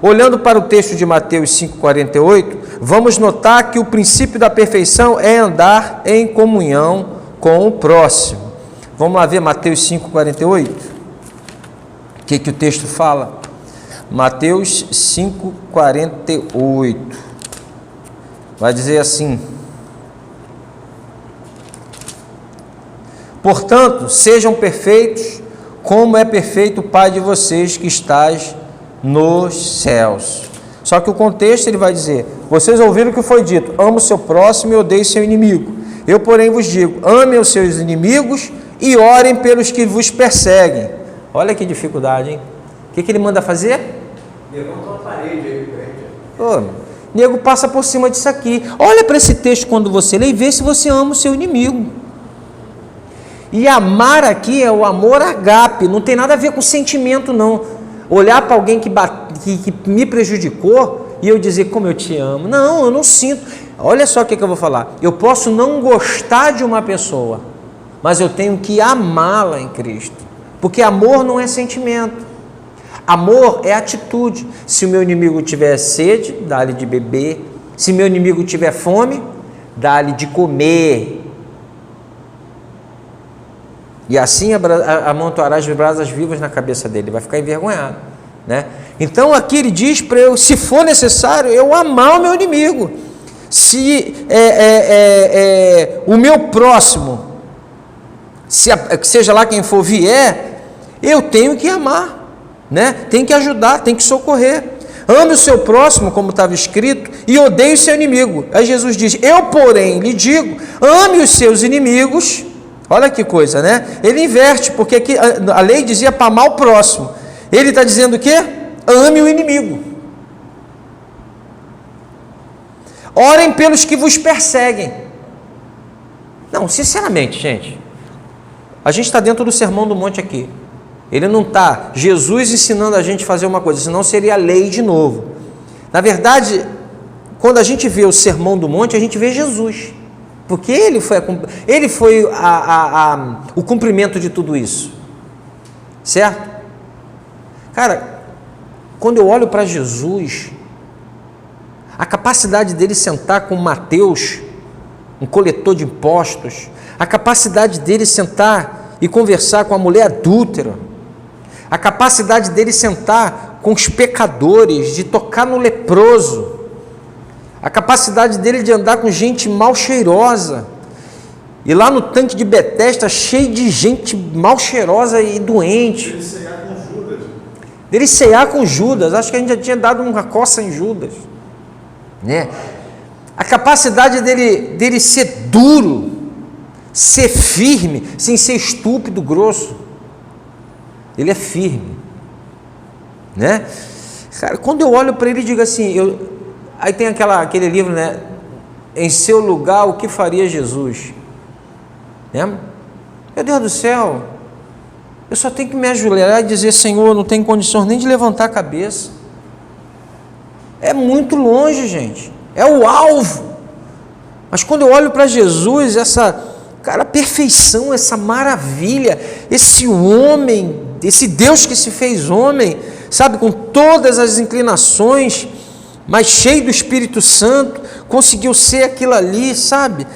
Olhando para o texto de Mateus 5,48, vamos notar que o princípio da perfeição é andar em comunhão com o próximo. Vamos lá ver Mateus 5,48. O que o texto fala? Mateus 5,48. Vai dizer assim: portanto, sejam perfeitos, como é perfeito o Pai de vocês que estás nos céus. Só que o contexto ele vai dizer: vocês ouviram o que foi dito, ama o seu próximo e odeie seu inimigo. Eu, porém, vos digo, amem os seus inimigos e orem pelos que vos perseguem. Olha que dificuldade, hein? O que ele manda fazer? Levanta uma parede aí, crente. Ô, nego passa por cima disso aqui. Olha para esse texto quando você lê e vê se você ama o seu inimigo. E amar aqui é o amor agape, não tem nada a ver com sentimento, não. Olhar para alguém que me prejudicou e eu dizer como eu te amo. Não, eu não sinto. Olha só o que eu vou falar. Eu posso não gostar de uma pessoa, mas eu tenho que amá-la em Cristo. Porque amor não é sentimento. Amor é atitude. Se o meu inimigo tiver sede, dá-lhe de beber. Se meu inimigo tiver fome, dá-lhe de comer. E assim amontoarás brasas vivas na cabeça dele. Vai ficar envergonhado, né? Então aqui ele diz para eu, se for necessário, eu amar o meu inimigo. Se o meu próximo, seja lá quem for, vier, eu tenho que amar, né? Tem que ajudar, tem que socorrer. Ame o seu próximo, como estava escrito, e odeie o seu inimigo. Aí Jesus diz: eu, porém, lhe digo, ame os seus inimigos. Olha que coisa, né? Ele inverte, porque aqui a lei dizia para amar o próximo. Ele está dizendo o quê? Ame o inimigo. Orem pelos que vos perseguem. Não, sinceramente, gente, a gente está dentro do Sermão do Monte aqui. Ele não está Jesus ensinando a gente a fazer uma coisa, senão seria a lei de novo. Na verdade, quando a gente vê o Sermão do Monte, a gente vê Jesus, porque ele foi o cumprimento de tudo isso, certo? Cara, quando eu olho para Jesus, a capacidade dele sentar com Mateus, um coletor de impostos, a capacidade dele sentar e conversar com a mulher adúltera, a capacidade dele sentar com os pecadores, de tocar no leproso, a capacidade dele de andar com gente mal cheirosa, e lá no tanque de Betesda, cheio de gente mal cheirosa e doente. Dele cear com Judas, acho que a gente já tinha dado uma coça em Judas, né? A capacidade dele ser duro, ser firme, sem ser estúpido, grosso. Ele é firme, né? Cara, quando eu olho para ele e digo assim, aí tem aquele livro, né? Em seu lugar, o que faria Jesus? Né? Meu Deus do céu, eu só tenho que me ajoelhar e dizer: Senhor, eu não tenho condições nem de levantar a cabeça. É muito longe, gente. É o alvo. Mas quando eu olho para Jesus, essa perfeição, essa maravilha, esse homem, esse Deus que se fez homem, sabe, com todas as inclinações, mas cheio do Espírito Santo, conseguiu ser aquilo ali, sabe?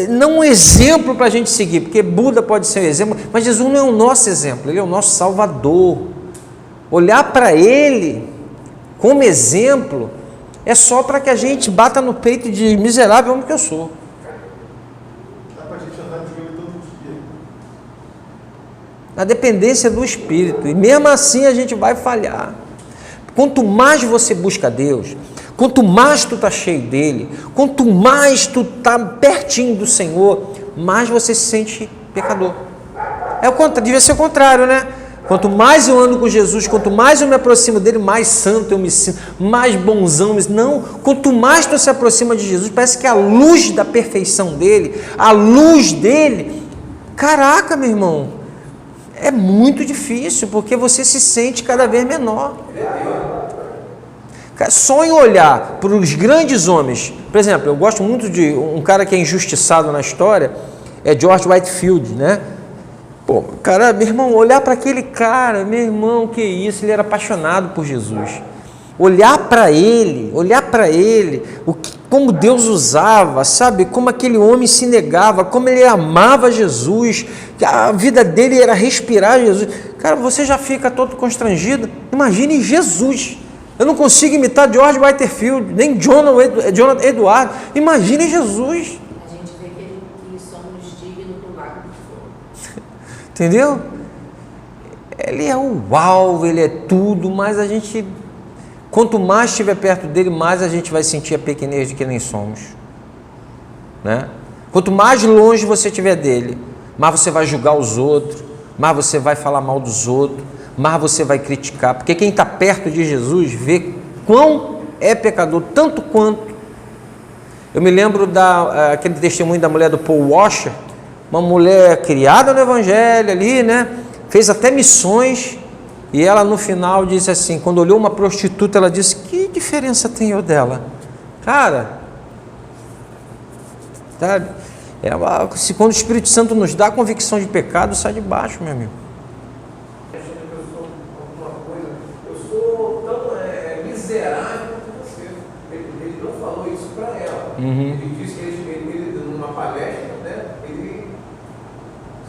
Não um exemplo para a gente seguir, porque Buda pode ser um exemplo, mas Jesus não é o nosso exemplo, ele é o nosso Salvador. Olhar para ele como exemplo é só para que a gente bata no peito de miserável homem que eu sou. Dá para a gente andar de joelho todos os dias. Na dependência do Espírito, e mesmo assim a gente vai falhar. Quanto mais você busca Deus, quanto mais tu está cheio dele, quanto mais tu está pertinho do Senhor, mais você se sente pecador. Devia ser o contrário, né? Quanto mais eu ando com Jesus, quanto mais eu me aproximo dele, mais santo eu me sinto, mais bonzão eu me sinto. Não, quanto mais tu se aproxima de Jesus, parece que a luz da perfeição dele, a luz dele, caraca, meu irmão, é muito difícil, porque você se sente cada vez menor. Só em olhar para os grandes homens, por exemplo, eu gosto muito de um cara que é injustiçado na história, é George Whitefield, né? Pô, cara, meu irmão, olhar para aquele cara, meu irmão, que isso, ele era apaixonado por Jesus. Olhar para ele, como Deus usava, sabe, como aquele homem se negava, como ele amava Jesus, que a vida dele era respirar Jesus. Cara, você já fica todo constrangido. Imagine Jesus. Eu não consigo imitar George Whitefield, nem Jonathan Edwards. Imagine Jesus. A gente vê que somos dignos do lago de fogo. Entendeu? Ele é o uau, ele é tudo, mas a gente, Quanto mais estiver perto dele, mais a gente vai sentir a pequenez de que nem somos, né? Quanto mais longe você estiver dele, mais você vai julgar os outros, mais você vai falar mal dos outros, mais você vai criticar, porque quem está perto de Jesus vê quão é pecador, tanto quanto. Eu me lembro daquele testemunho da mulher do Paul Washer, uma mulher criada no Evangelho ali, né? Fez até missões, e ela no final disse assim, quando olhou uma prostituta, ela disse, que diferença tem eu dela? Cara, sabe? Quando o Espírito Santo nos dá a convicção de pecado, sai de baixo, meu amigo. Eu sou tão miserável quanto você. Ele não falou isso para ela. Ele disse que ele, numa palestra, né, ele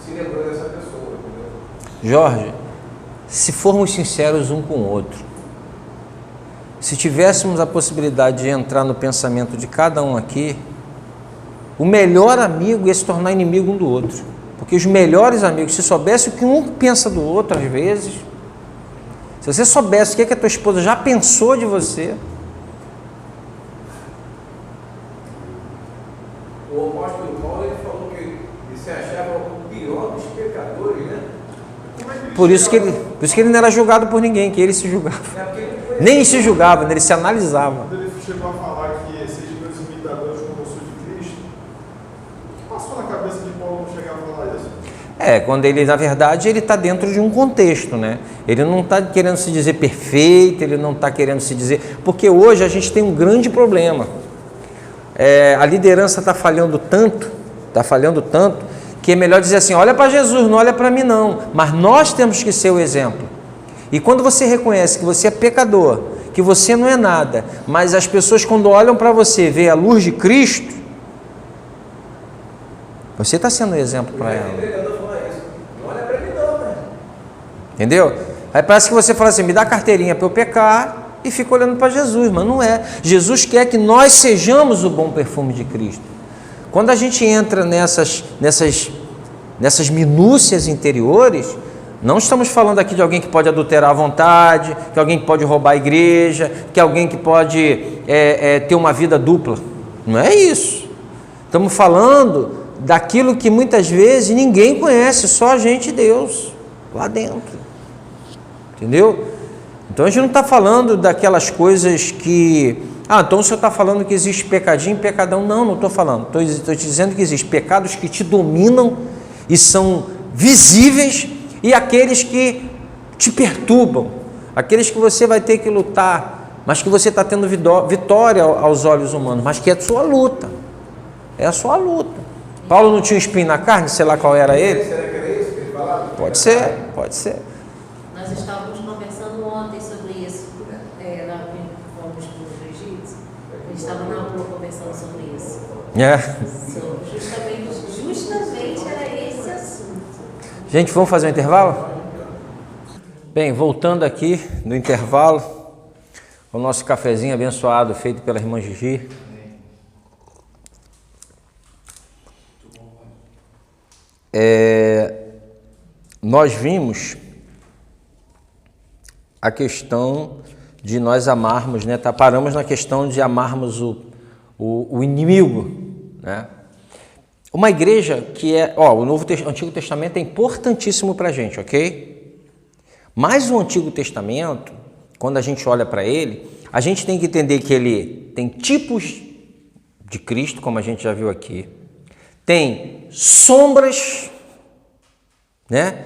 se lembrou dessa pessoa. Entendeu? Jorge, se formos sinceros um com o outro, se tivéssemos a possibilidade de entrar no pensamento de cada um aqui, o melhor amigo ia se tornar inimigo um do outro. Porque os melhores amigos, se soubesse o que um pensa do outro, às vezes, se você soubesse o que a tua esposa já pensou de você. O apóstolo Paulo, ele falou que ele se achava o pior dos pecadores, né? Por isso que ele não era julgado por ninguém, que ele se julgava. Nem se julgava, ele se analisava. Quando ele chegou a falar que sejam meus imitadores como eu sou de Cristo, passou na cabeça de Paulo não chegar a falar isso? Quando ele, na verdade, ele está dentro de um contexto, né? Ele não está querendo se dizer perfeito, ele não está querendo se dizer... Porque hoje a gente tem um grande problema. A liderança está falhando tanto, que é melhor dizer assim, olha para Jesus, não olha para mim não. Mas nós temos que ser o exemplo. E quando você reconhece que você é pecador, que você não é nada, mas as pessoas quando olham para você, veem a luz de Cristo, você está sendo um exemplo para ela. Não olha para mim não, né? Entendeu? Aí parece que você fala assim, me dá a carteirinha para eu pecar e fica olhando para Jesus, mas não é. Jesus quer que nós sejamos o bom perfume de Cristo. Quando a gente entra nessas minúcias interiores, não estamos falando aqui de alguém que pode adulterar à vontade, que alguém que pode roubar a igreja, que alguém que pode ter uma vida dupla. Não é isso. Estamos falando daquilo que muitas vezes ninguém conhece, só a gente e Deus, lá dentro. Entendeu? Então a gente não está falando daquelas coisas que... então o senhor está falando que existe pecadinho e pecadão. Não estou falando. Estou te dizendo que existem pecados que te dominam e são visíveis e aqueles que te perturbam, aqueles que você vai ter que lutar, mas que você está tendo vitória aos olhos humanos, mas que é a sua luta. É a sua luta. Paulo não tinha um espinho na carne, sei lá qual era ele? Será que era isso que ele falava? Pode ser, pode ser. Nós estávamos conversando ontem sobre isso, lá que fomos para o Egito. A gente estava na rua conversando sobre isso. Justamente era esse assunto. Gente, vamos fazer um intervalo? Bem, voltando aqui no intervalo, o nosso cafezinho abençoado feito pela irmã Gigi. Nós vimos a questão de nós amarmos, né? Paramos na questão de amarmos o inimigo, né? Uma igreja que o Antigo Testamento é importantíssimo para a gente, ok? Mas o Antigo Testamento, quando a gente olha para ele, a gente tem que entender que ele tem tipos de Cristo, como a gente já viu aqui, tem sombras, né,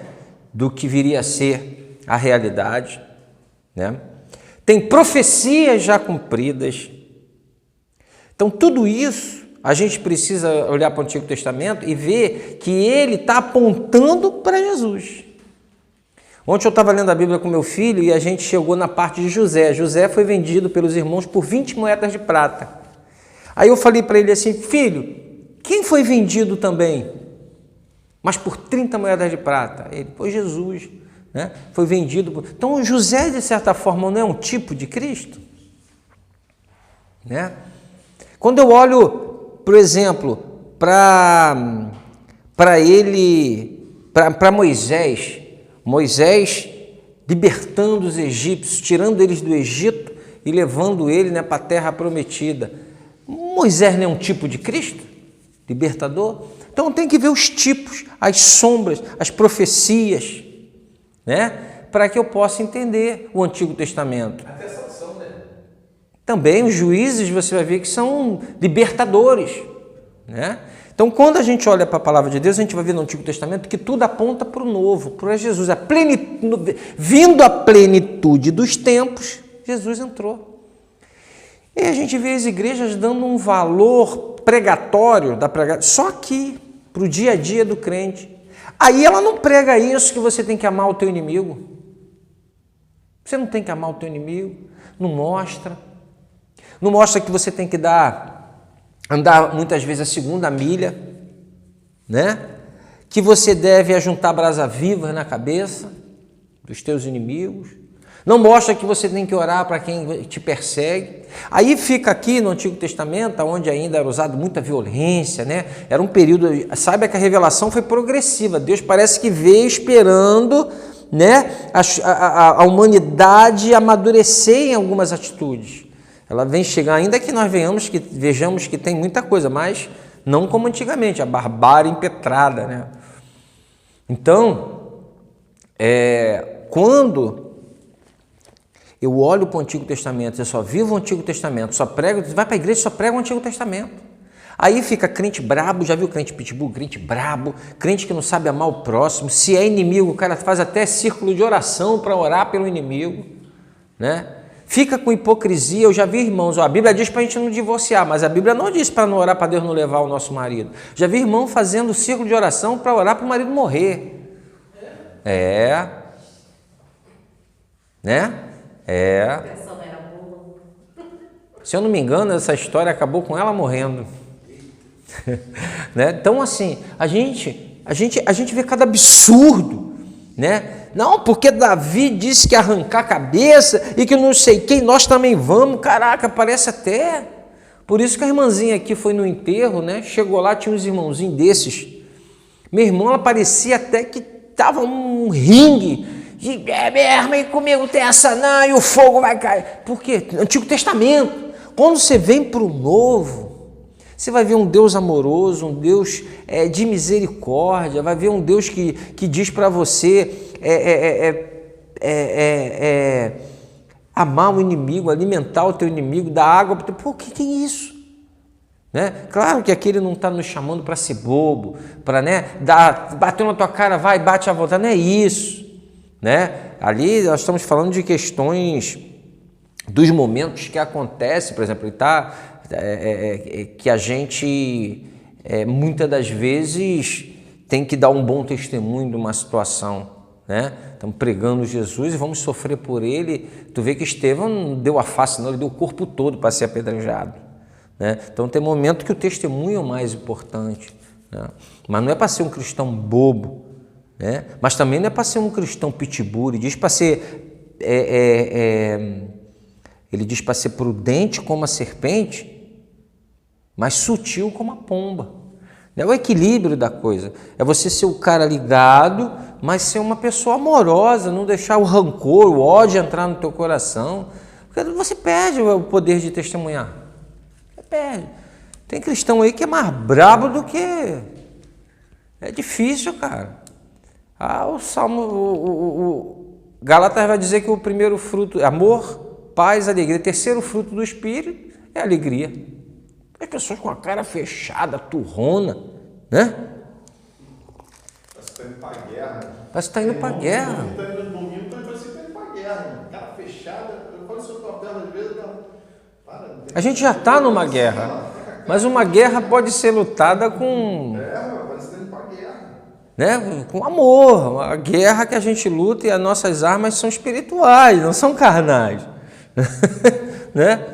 do que viria a ser a realidade, né? Tem profecias já cumpridas. Então, tudo isso a gente precisa olhar para o Antigo Testamento e ver que ele está apontando para Jesus. Ontem eu estava lendo a Bíblia com meu filho e a gente chegou na parte de José. José foi vendido pelos irmãos por 20 moedas de prata. Aí eu falei para ele assim, filho, quem foi vendido também? Mas por 30 moedas de prata. Ele, foi Jesus, né? Foi vendido. Então José, de certa forma, não é um tipo de Cristo? Né? Quando eu olho, por exemplo, para Moisés libertando os egípcios, tirando eles do Egito, e levando ele, né, para a terra prometida. Moisés não é um tipo de Cristo? Libertador? Então tem que ver os tipos, as sombras, as profecias, né, para que eu possa entender o Antigo Testamento. Até Sansão, né? Também os juízes, você vai ver que são libertadores, né? Então, quando a gente olha para a palavra de Deus, a gente vai ver no Antigo Testamento que tudo aponta para o novo, para Jesus. Vindo a plenitude dos tempos, Jesus entrou. E a gente vê as igrejas dando um valor pregatório, só aqui, para o dia a dia do crente. Aí ela não prega isso, que você tem que amar o teu inimigo. Você não tem que amar o teu inimigo, não mostra. Não mostra que você tem que andar muitas vezes a segunda milha, né? Que você deve ajuntar brasa viva na cabeça dos teus inimigos. Não mostra que você tem que orar para quem te persegue. Aí fica aqui no Antigo Testamento, onde ainda era usado muita violência, né? Era um período, saiba que a revelação foi progressiva. Deus parece que veio esperando, né, a humanidade amadurecer em algumas atitudes. Ela vem chegar, ainda que nós vejamos que tem muita coisa, mas não como antigamente, a barbárie impetrada, né? Então, quando eu olho para o Antigo Testamento, eu só vivo o Antigo Testamento, só prego, vai para a igreja, só prega o Antigo Testamento. Aí fica crente brabo, já viu crente pitbull? Crente brabo, crente que não sabe amar o próximo, se é inimigo, o cara faz até círculo de oração para orar pelo inimigo, né? Fica com hipocrisia. Eu já vi irmãos, a Bíblia diz para a gente não divorciar, mas a Bíblia não diz para não orar para Deus não levar o nosso marido. Já vi irmão fazendo círculo de oração para orar para o marido morrer. Né? Se eu não me engano, essa história acabou com ela morrendo. Né? Então, assim, a gente vê cada absurdo, né? Não, porque Davi disse que ia arrancar a cabeça e que não sei quem, nós também vamos. Caraca, parece até. Por isso que a irmãzinha aqui foi no enterro, né? Chegou lá, tinha uns irmãozinhos desses. Minha irmã, ela parecia até que estava um ringue. Mesmo, e comigo tem essa não, e o fogo vai cair. Por quê? Antigo Testamento. Quando você vem para o Novo, você vai ver um Deus amoroso, um Deus de misericórdia, vai ver um Deus que diz para você amar o inimigo, alimentar o teu inimigo, dar água. Pô, que é isso? Né? Claro que aquele não está nos chamando para ser bobo, para, né, bater na tua cara, vai, bate à vontade, não é isso. Né? Ali nós estamos falando de questões dos momentos que acontecem, por exemplo, que a gente muitas das vezes tem que dar um bom testemunho de uma situação, né? Estamos pregando Jesus e vamos sofrer por ele. Tu vê que Estevão não deu a face, não, ele deu o corpo todo para ser apedrejado, né? Então tem momento que o testemunho é o mais importante, né? Mas não é para ser um cristão bobo, né? Mas também não é para ser um cristão pitbull. Ele diz para ser ele diz para ser prudente como a serpente, mas sutil como a pomba. É o equilíbrio da coisa. É você ser o cara ligado, mas ser uma pessoa amorosa, não deixar o rancor, o ódio entrar no teu coração. Porque você perde o poder de testemunhar. Você perde. Tem cristão aí que é mais brabo do que... É difícil, cara. O Salmo... O Gálatas vai dizer que o primeiro fruto... Amor, paz, alegria. O terceiro fruto do Espírito é alegria. As pessoas com a cara fechada, turrona, né? Parece que está indo para a guerra. Parece que está indo para a guerra. Está indo no domingo, parece que está indo para a guerra. Cara fechada, eu falo sobre tua perna às vezes. A gente já está numa guerra, mas uma guerra pode ser lutada com... parece que está indo para a guerra. Né? Com amor. A guerra que a gente luta e as nossas armas são espirituais, não são carnais. Né?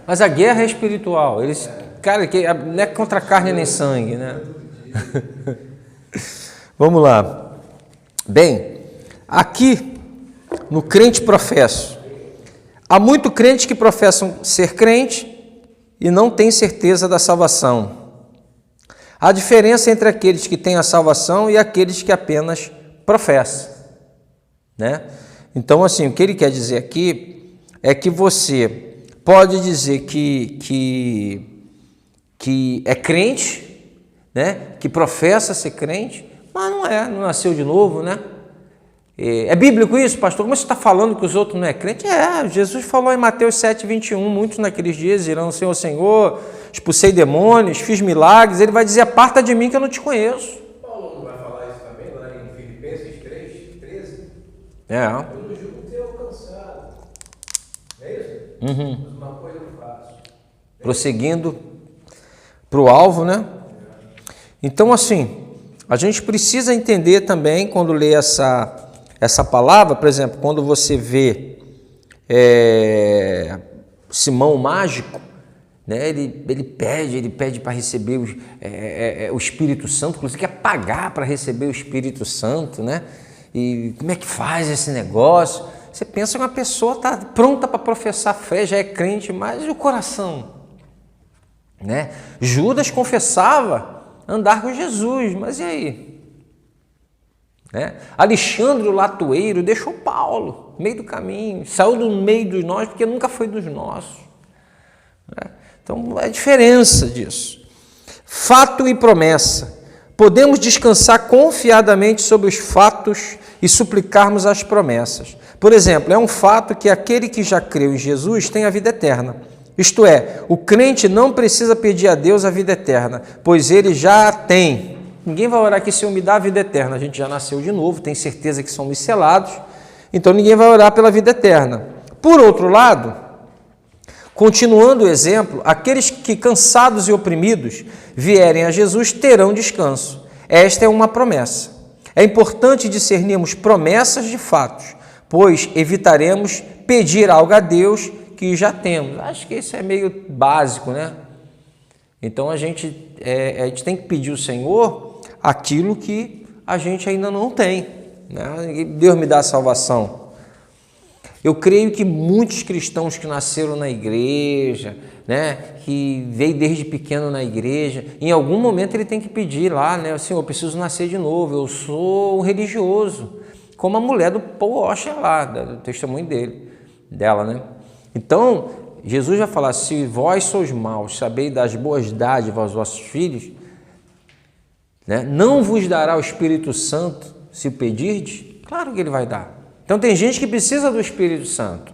Mas a guerra é espiritual. Eles, cara, não é contra carne nem sangue, né? Vamos lá. Bem, aqui no crente professo, há muito crente que professam ser crente e não tem certeza da salvação. Há diferença entre aqueles que têm a salvação e aqueles que apenas professam, né? Então, assim, o que ele quer dizer aqui é que você pode dizer que é crente, né? Que professa ser crente, mas não nasceu de novo, né? É bíblico isso, pastor? Como você está falando que os outros não é crente? Jesus falou em Mateus 7,21, muitos naqueles dias irão ser o Senhor, expulsei demônios, fiz milagres, ele vai dizer, aparta de mim que eu não te conheço. Paulo não vai falar isso também lá em Filipenses 3:13? Eu não julgo ter alcançado. É isso? Mas uma coisa eu faço. Prosseguindo para o alvo, né? Então, assim, a gente precisa entender também, quando lê essa palavra, por exemplo, quando você vê Simão o Mágico, né, ele pede para receber o Espírito Santo, inclusive quer pagar para receber o Espírito Santo, né? E como é que faz esse negócio? Você pensa que uma pessoa está pronta para professar fé, já é crente, mas e o coração? Né? Judas confessava andar com Jesus, mas e aí? Né? Alexandre o Latoeiro deixou Paulo no meio do caminho, saiu do meio dos nós porque nunca foi dos nossos. Né? Então, é a diferença disso. Fato e promessa. Podemos descansar confiadamente sobre os fatos e suplicarmos as promessas. Por exemplo, é um fato que aquele que já creu em Jesus tem a vida eterna. Isto é, o crente não precisa pedir a Deus a vida eterna, pois ele já a tem. Ninguém vai orar que Senhor me dá a vida eterna. A gente já nasceu de novo, tem certeza que somos selados, então ninguém vai orar pela vida eterna. Por outro lado, continuando o exemplo, aqueles que cansados e oprimidos vierem a Jesus terão descanso. Esta é uma promessa. É importante discernirmos promessas de fatos, pois evitaremos pedir algo a Deus que já temos. Acho que isso é meio básico, né? Então a gente tem que pedir ao Senhor aquilo que a gente ainda não tem, né? Deus me dá a salvação. Eu creio que muitos cristãos que nasceram na igreja, né, que veio desde pequeno na igreja, em algum momento ele tem que pedir lá, né, Senhor, eu preciso nascer de novo, eu sou um religioso, como a mulher do Paul Washer lá, do testemunho dela, né? Então, Jesus vai falar, se vós sois maus, sabeis dar as boas dádivas aos vossos filhos, né, não vos dará o Espírito Santo se o pedirdes? Claro que ele vai dar. Então tem gente que precisa do Espírito Santo,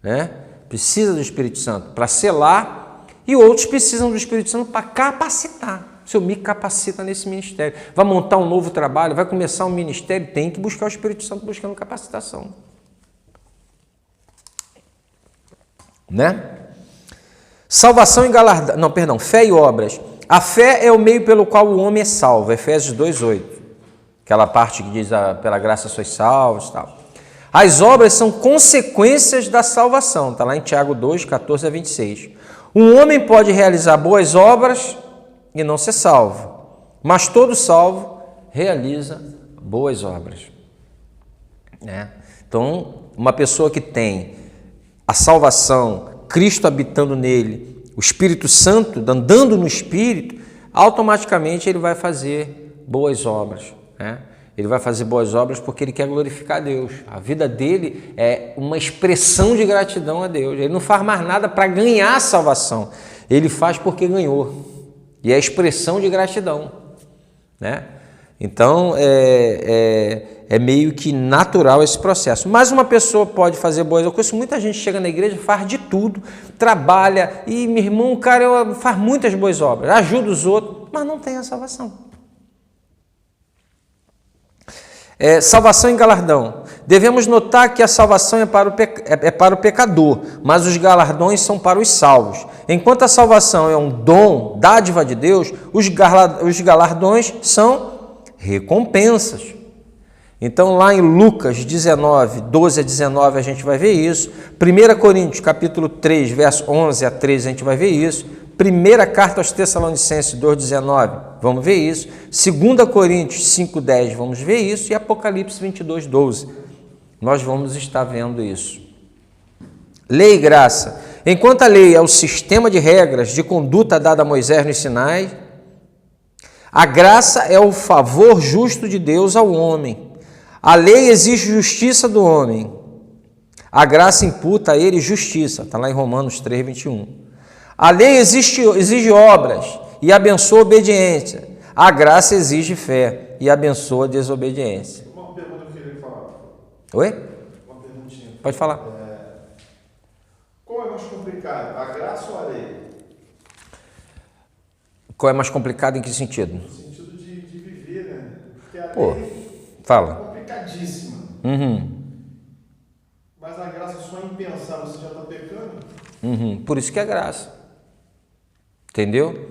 né? Precisa do Espírito Santo para selar, e outros precisam do Espírito Santo para capacitar. O Senhor me capacita nesse ministério. Vai montar um novo trabalho, vai começar um ministério, tem que buscar o Espírito Santo buscando capacitação. Né? Salvação e galardão. Não, perdão, fé e obras. A fé é o meio pelo qual o homem é salvo. Efésios 2:8. Aquela parte que diz pela graça sois salvos, tal. As obras são consequências da salvação, está lá em Tiago 2:14-26. Um homem pode realizar boas obras e não ser salvo, mas todo salvo realiza boas obras. Né? Então, uma pessoa que tem a salvação, Cristo habitando nele, o Espírito Santo andando no Espírito, automaticamente ele vai fazer boas obras, né? Ele vai fazer boas obras porque ele quer glorificar a Deus. A vida dele é uma expressão de gratidão a Deus. Ele não faz mais nada para ganhar a salvação. Ele faz porque ganhou. E é expressão de gratidão, né? Então, é meio que natural esse processo. Mas uma pessoa pode fazer boas obras. Eu conheço muita gente que chega na igreja, faz de tudo, trabalha, e, meu irmão, o cara faz muitas boas obras, ajuda os outros, mas não tem a salvação. Salvação e galardão. Devemos notar que a salvação é para o pecador, mas os galardões são para os salvos. Enquanto a salvação é um dom, dádiva de Deus, os galardões são recompensas. Então, lá em Lucas 19, 12-19, a gente vai ver isso. 1 Coríntios, capítulo 3, verso 11-13, a gente vai ver isso. Primeira carta aos Tessalonicenses 2,19, vamos ver isso. 2 Coríntios 5,10, vamos ver isso. E Apocalipse 22,12, nós vamos estar vendo isso. Lei e graça. Enquanto a lei é o sistema de regras de conduta dada a Moisés nos Sinai, A graça é o favor justo de Deus ao homem. A lei exige justiça do homem. A graça imputa a ele justiça. Está lá em Romanos 3, 21. A lei exige obras e abençoa a obediência. A graça exige fé e abençoa a desobediência. Uma pergunta que eu queria falar. Oi? Uma perguntinha. Pode falar. Qual é mais complicado, a graça ou a lei? Qual é mais complicado em que sentido? No sentido de viver, né? Porque a Pô, lei é fala. complicadíssima. Mas a graça só em pensar você já está pecando? Por isso que é graça. Entendeu?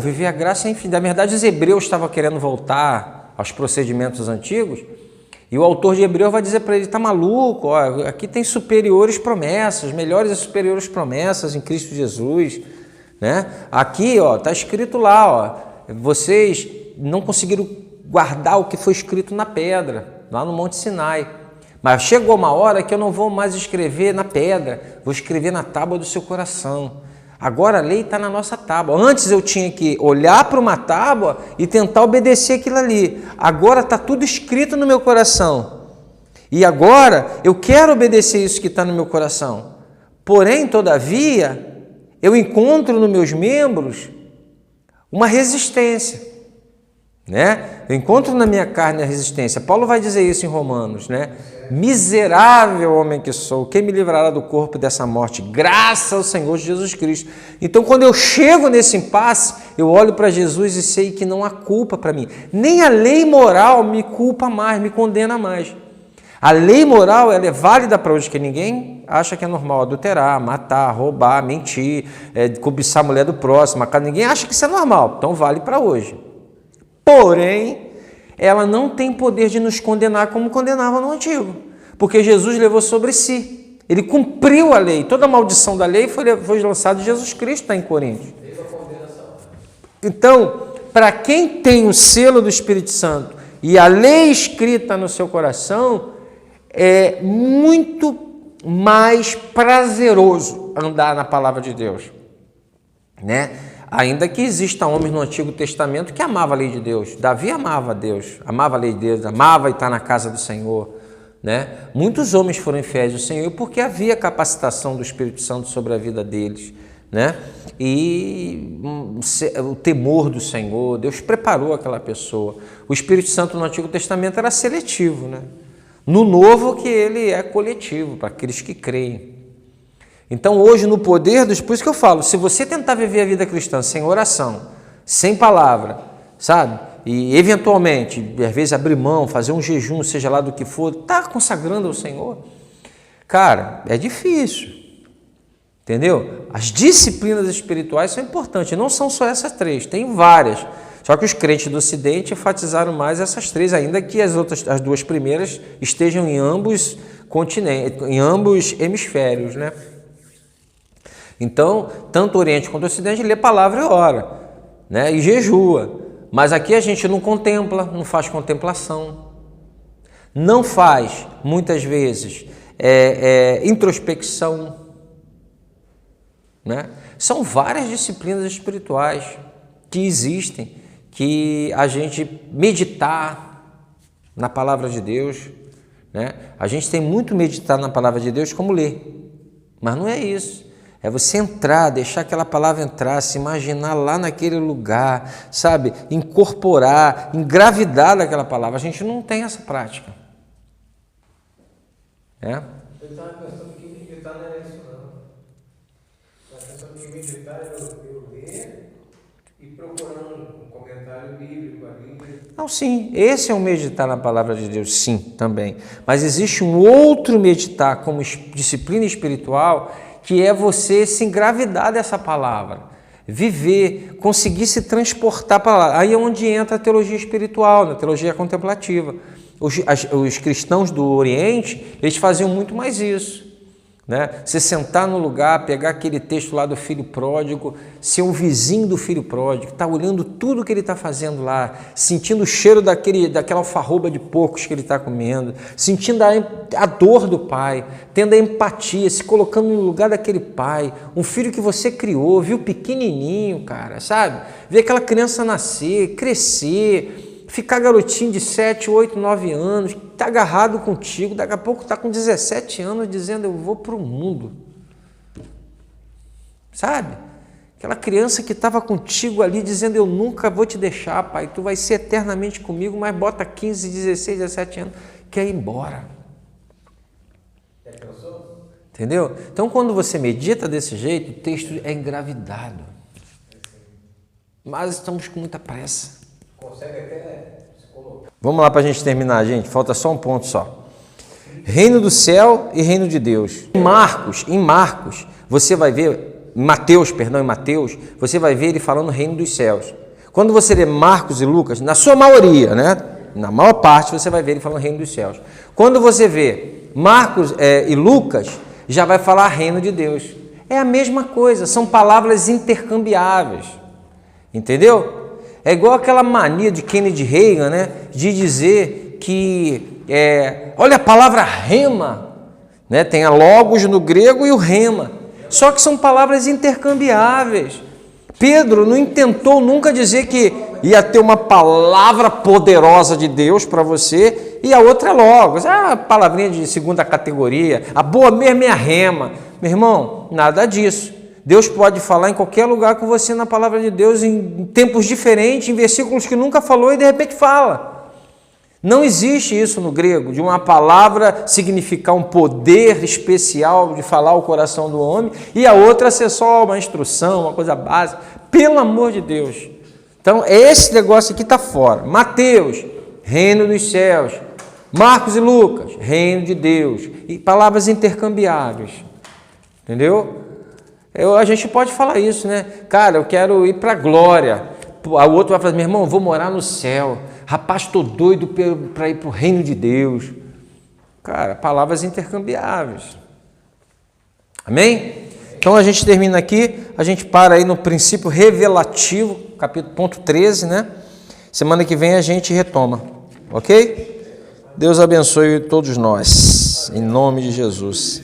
Viver a graça é infinito. Na verdade, os hebreus estavam querendo voltar aos procedimentos antigos, e o autor de Hebreus vai dizer para ele: tá maluco? Ó, aqui tem superiores promessas, melhores e superiores promessas em Cristo Jesus, né? Aqui, ó, tá escrito lá, ó, vocês não conseguiram guardar o que foi escrito na pedra, lá no Monte Sinai. Mas chegou uma hora que eu não vou mais escrever na pedra, vou escrever na tábua do seu coração. Agora a lei está na nossa tábua. Antes eu tinha que olhar para uma tábua e tentar obedecer aquilo ali. Agora está tudo escrito no meu coração. E agora eu quero obedecer isso que está no meu coração. Porém, todavia, eu encontro nos meus membros uma resistência, né? Eu encontro na minha carne a resistência. Paulo vai dizer isso em Romanos, né? Miserável homem que sou, quem me livrará do corpo dessa morte? Graças ao Senhor Jesus Cristo. Então, quando eu chego nesse impasse, eu olho para Jesus e sei que não há culpa para mim. Nem a lei moral me culpa mais, me condena mais. A lei moral, ela é válida para hoje, que ninguém acha que é normal adulterar, matar, roubar, mentir, cobiçar a mulher do próximo. Ninguém acha que isso é normal, então vale para hoje. Porém, ela não tem poder de nos condenar como condenava no antigo, porque Jesus levou sobre si. Ele cumpriu a lei. Toda a maldição da lei foi lançada em Jesus Cristo, está em Coríntios. Então, para quem tem o selo do Espírito Santo e a lei escrita no seu coração, é muito mais prazeroso andar na palavra de Deus, né? Ainda que exista homens no Antigo Testamento que amavam a lei de Deus. Davi amava Deus, amava a lei de Deus, amava estar na casa do Senhor, né? Muitos homens foram fiéis ao Senhor porque havia capacitação do Espírito Santo sobre a vida deles, né? E o temor do Senhor, Deus preparou aquela pessoa. O Espírito Santo no Antigo Testamento era seletivo, né? No Novo que ele é coletivo, para aqueles que creem. Então hoje no poder dos... Por isso que eu falo, se você tentar viver a vida cristã sem oração, sem palavra, sabe? E eventualmente, às vezes abrir mão, fazer um jejum, seja lá do que for, tá consagrando ao Senhor, cara, é difícil. Entendeu? As disciplinas espirituais são importantes, não são só essas três, tem várias. Só que os crentes do Ocidente enfatizaram mais essas três, ainda que as duas primeiras estejam em ambos continentes, em ambos hemisférios, né? Então, tanto o Oriente quanto o Ocidente lê palavra e ora, né? E jejua. Mas aqui a gente não contempla, não faz contemplação, não faz, muitas vezes, introspecção, né? São várias disciplinas espirituais que existem, que a gente meditar na palavra de Deus, né? A gente tem muito meditar na palavra de Deus como ler, mas não é isso. É você entrar, deixar aquela palavra entrar, se imaginar lá naquele lugar, sabe? Incorporar, engravidar daquela palavra. A gente não tem essa prática. Eu estava pensando que meditar não era isso, não. Estava pensando que meditar era eu ler e procurando um comentário bíblico ali. Não, sim, esse é um meditar na palavra de Deus, sim, também. Mas existe um outro meditar como disciplina espiritual, que é você se engravidar dessa palavra, viver, conseguir se transportar para lá. Aí é onde entra a teologia espiritual, a teologia contemplativa. Os cristãos do Oriente, eles faziam muito mais isso. né? Você sentar no lugar, pegar aquele texto lá do filho pródigo, ser um vizinho do filho pródigo, tá olhando tudo que ele está fazendo lá, sentindo o cheiro daquela alfarroba de porcos que ele está comendo, sentindo a dor do pai, tendo a empatia, se colocando no lugar daquele pai, um filho que você criou, viu pequenininho, cara, sabe? Ver aquela criança nascer, crescer, ficar garotinho de 7, 8, 9 anos, está agarrado contigo, daqui a pouco está com 17 anos dizendo eu vou para o mundo. Sabe? Aquela criança que estava contigo ali dizendo eu nunca vou te deixar, pai, tu vai ser eternamente comigo, mas bota 15, 16, 17 anos, quer ir embora. Entendeu? Então quando você medita desse jeito, o texto é engravidado. Mas estamos com muita pressa. Consegue até se colocar. Vamos lá para a gente terminar, gente. Falta só um ponto só. Reino do céu e reino de Deus. Em Marcos, você vai ver, em Mateus, você vai ver ele falando reino dos céus. Quando você lê Marcos e Lucas, na sua maioria, né? Na maior parte, você vai ver ele falando reino dos céus. Quando você vê Marcos e Lucas, já vai falar reino de Deus. É a mesma coisa, são palavras intercambiáveis. Entendeu? É igual aquela mania de Kennedy Reagan, né, de dizer que, olha a palavra rema, né, tem a logos no grego e o rema, só que são palavras intercambiáveis. Pedro não intentou nunca dizer que ia ter uma palavra poderosa de Deus para você e a outra é logos, palavrinha de segunda categoria, a boa mesmo é a rema. Meu irmão, nada disso. Deus pode falar em qualquer lugar com você na palavra de Deus, em tempos diferentes, em versículos que nunca falou e de repente fala. Não existe isso no grego, de uma palavra significar um poder especial de falar o coração do homem e a outra ser só uma instrução, uma coisa básica. Pelo amor de Deus. Então, esse negócio aqui está fora. Mateus, reino dos céus. Marcos e Lucas, reino de Deus. E palavras intercambiáveis. Entendeu? A gente pode falar isso, né? Cara, eu quero ir para a glória. O outro vai falar, meu irmão, eu vou morar no céu. Rapaz, estou doido para ir para o reino de Deus. Cara, palavras intercambiáveis. Amém? Então a gente termina aqui, a gente para aí no princípio revelativo, ponto 13, né? Semana que vem a gente retoma, ok? Deus abençoe todos nós, em nome de Jesus.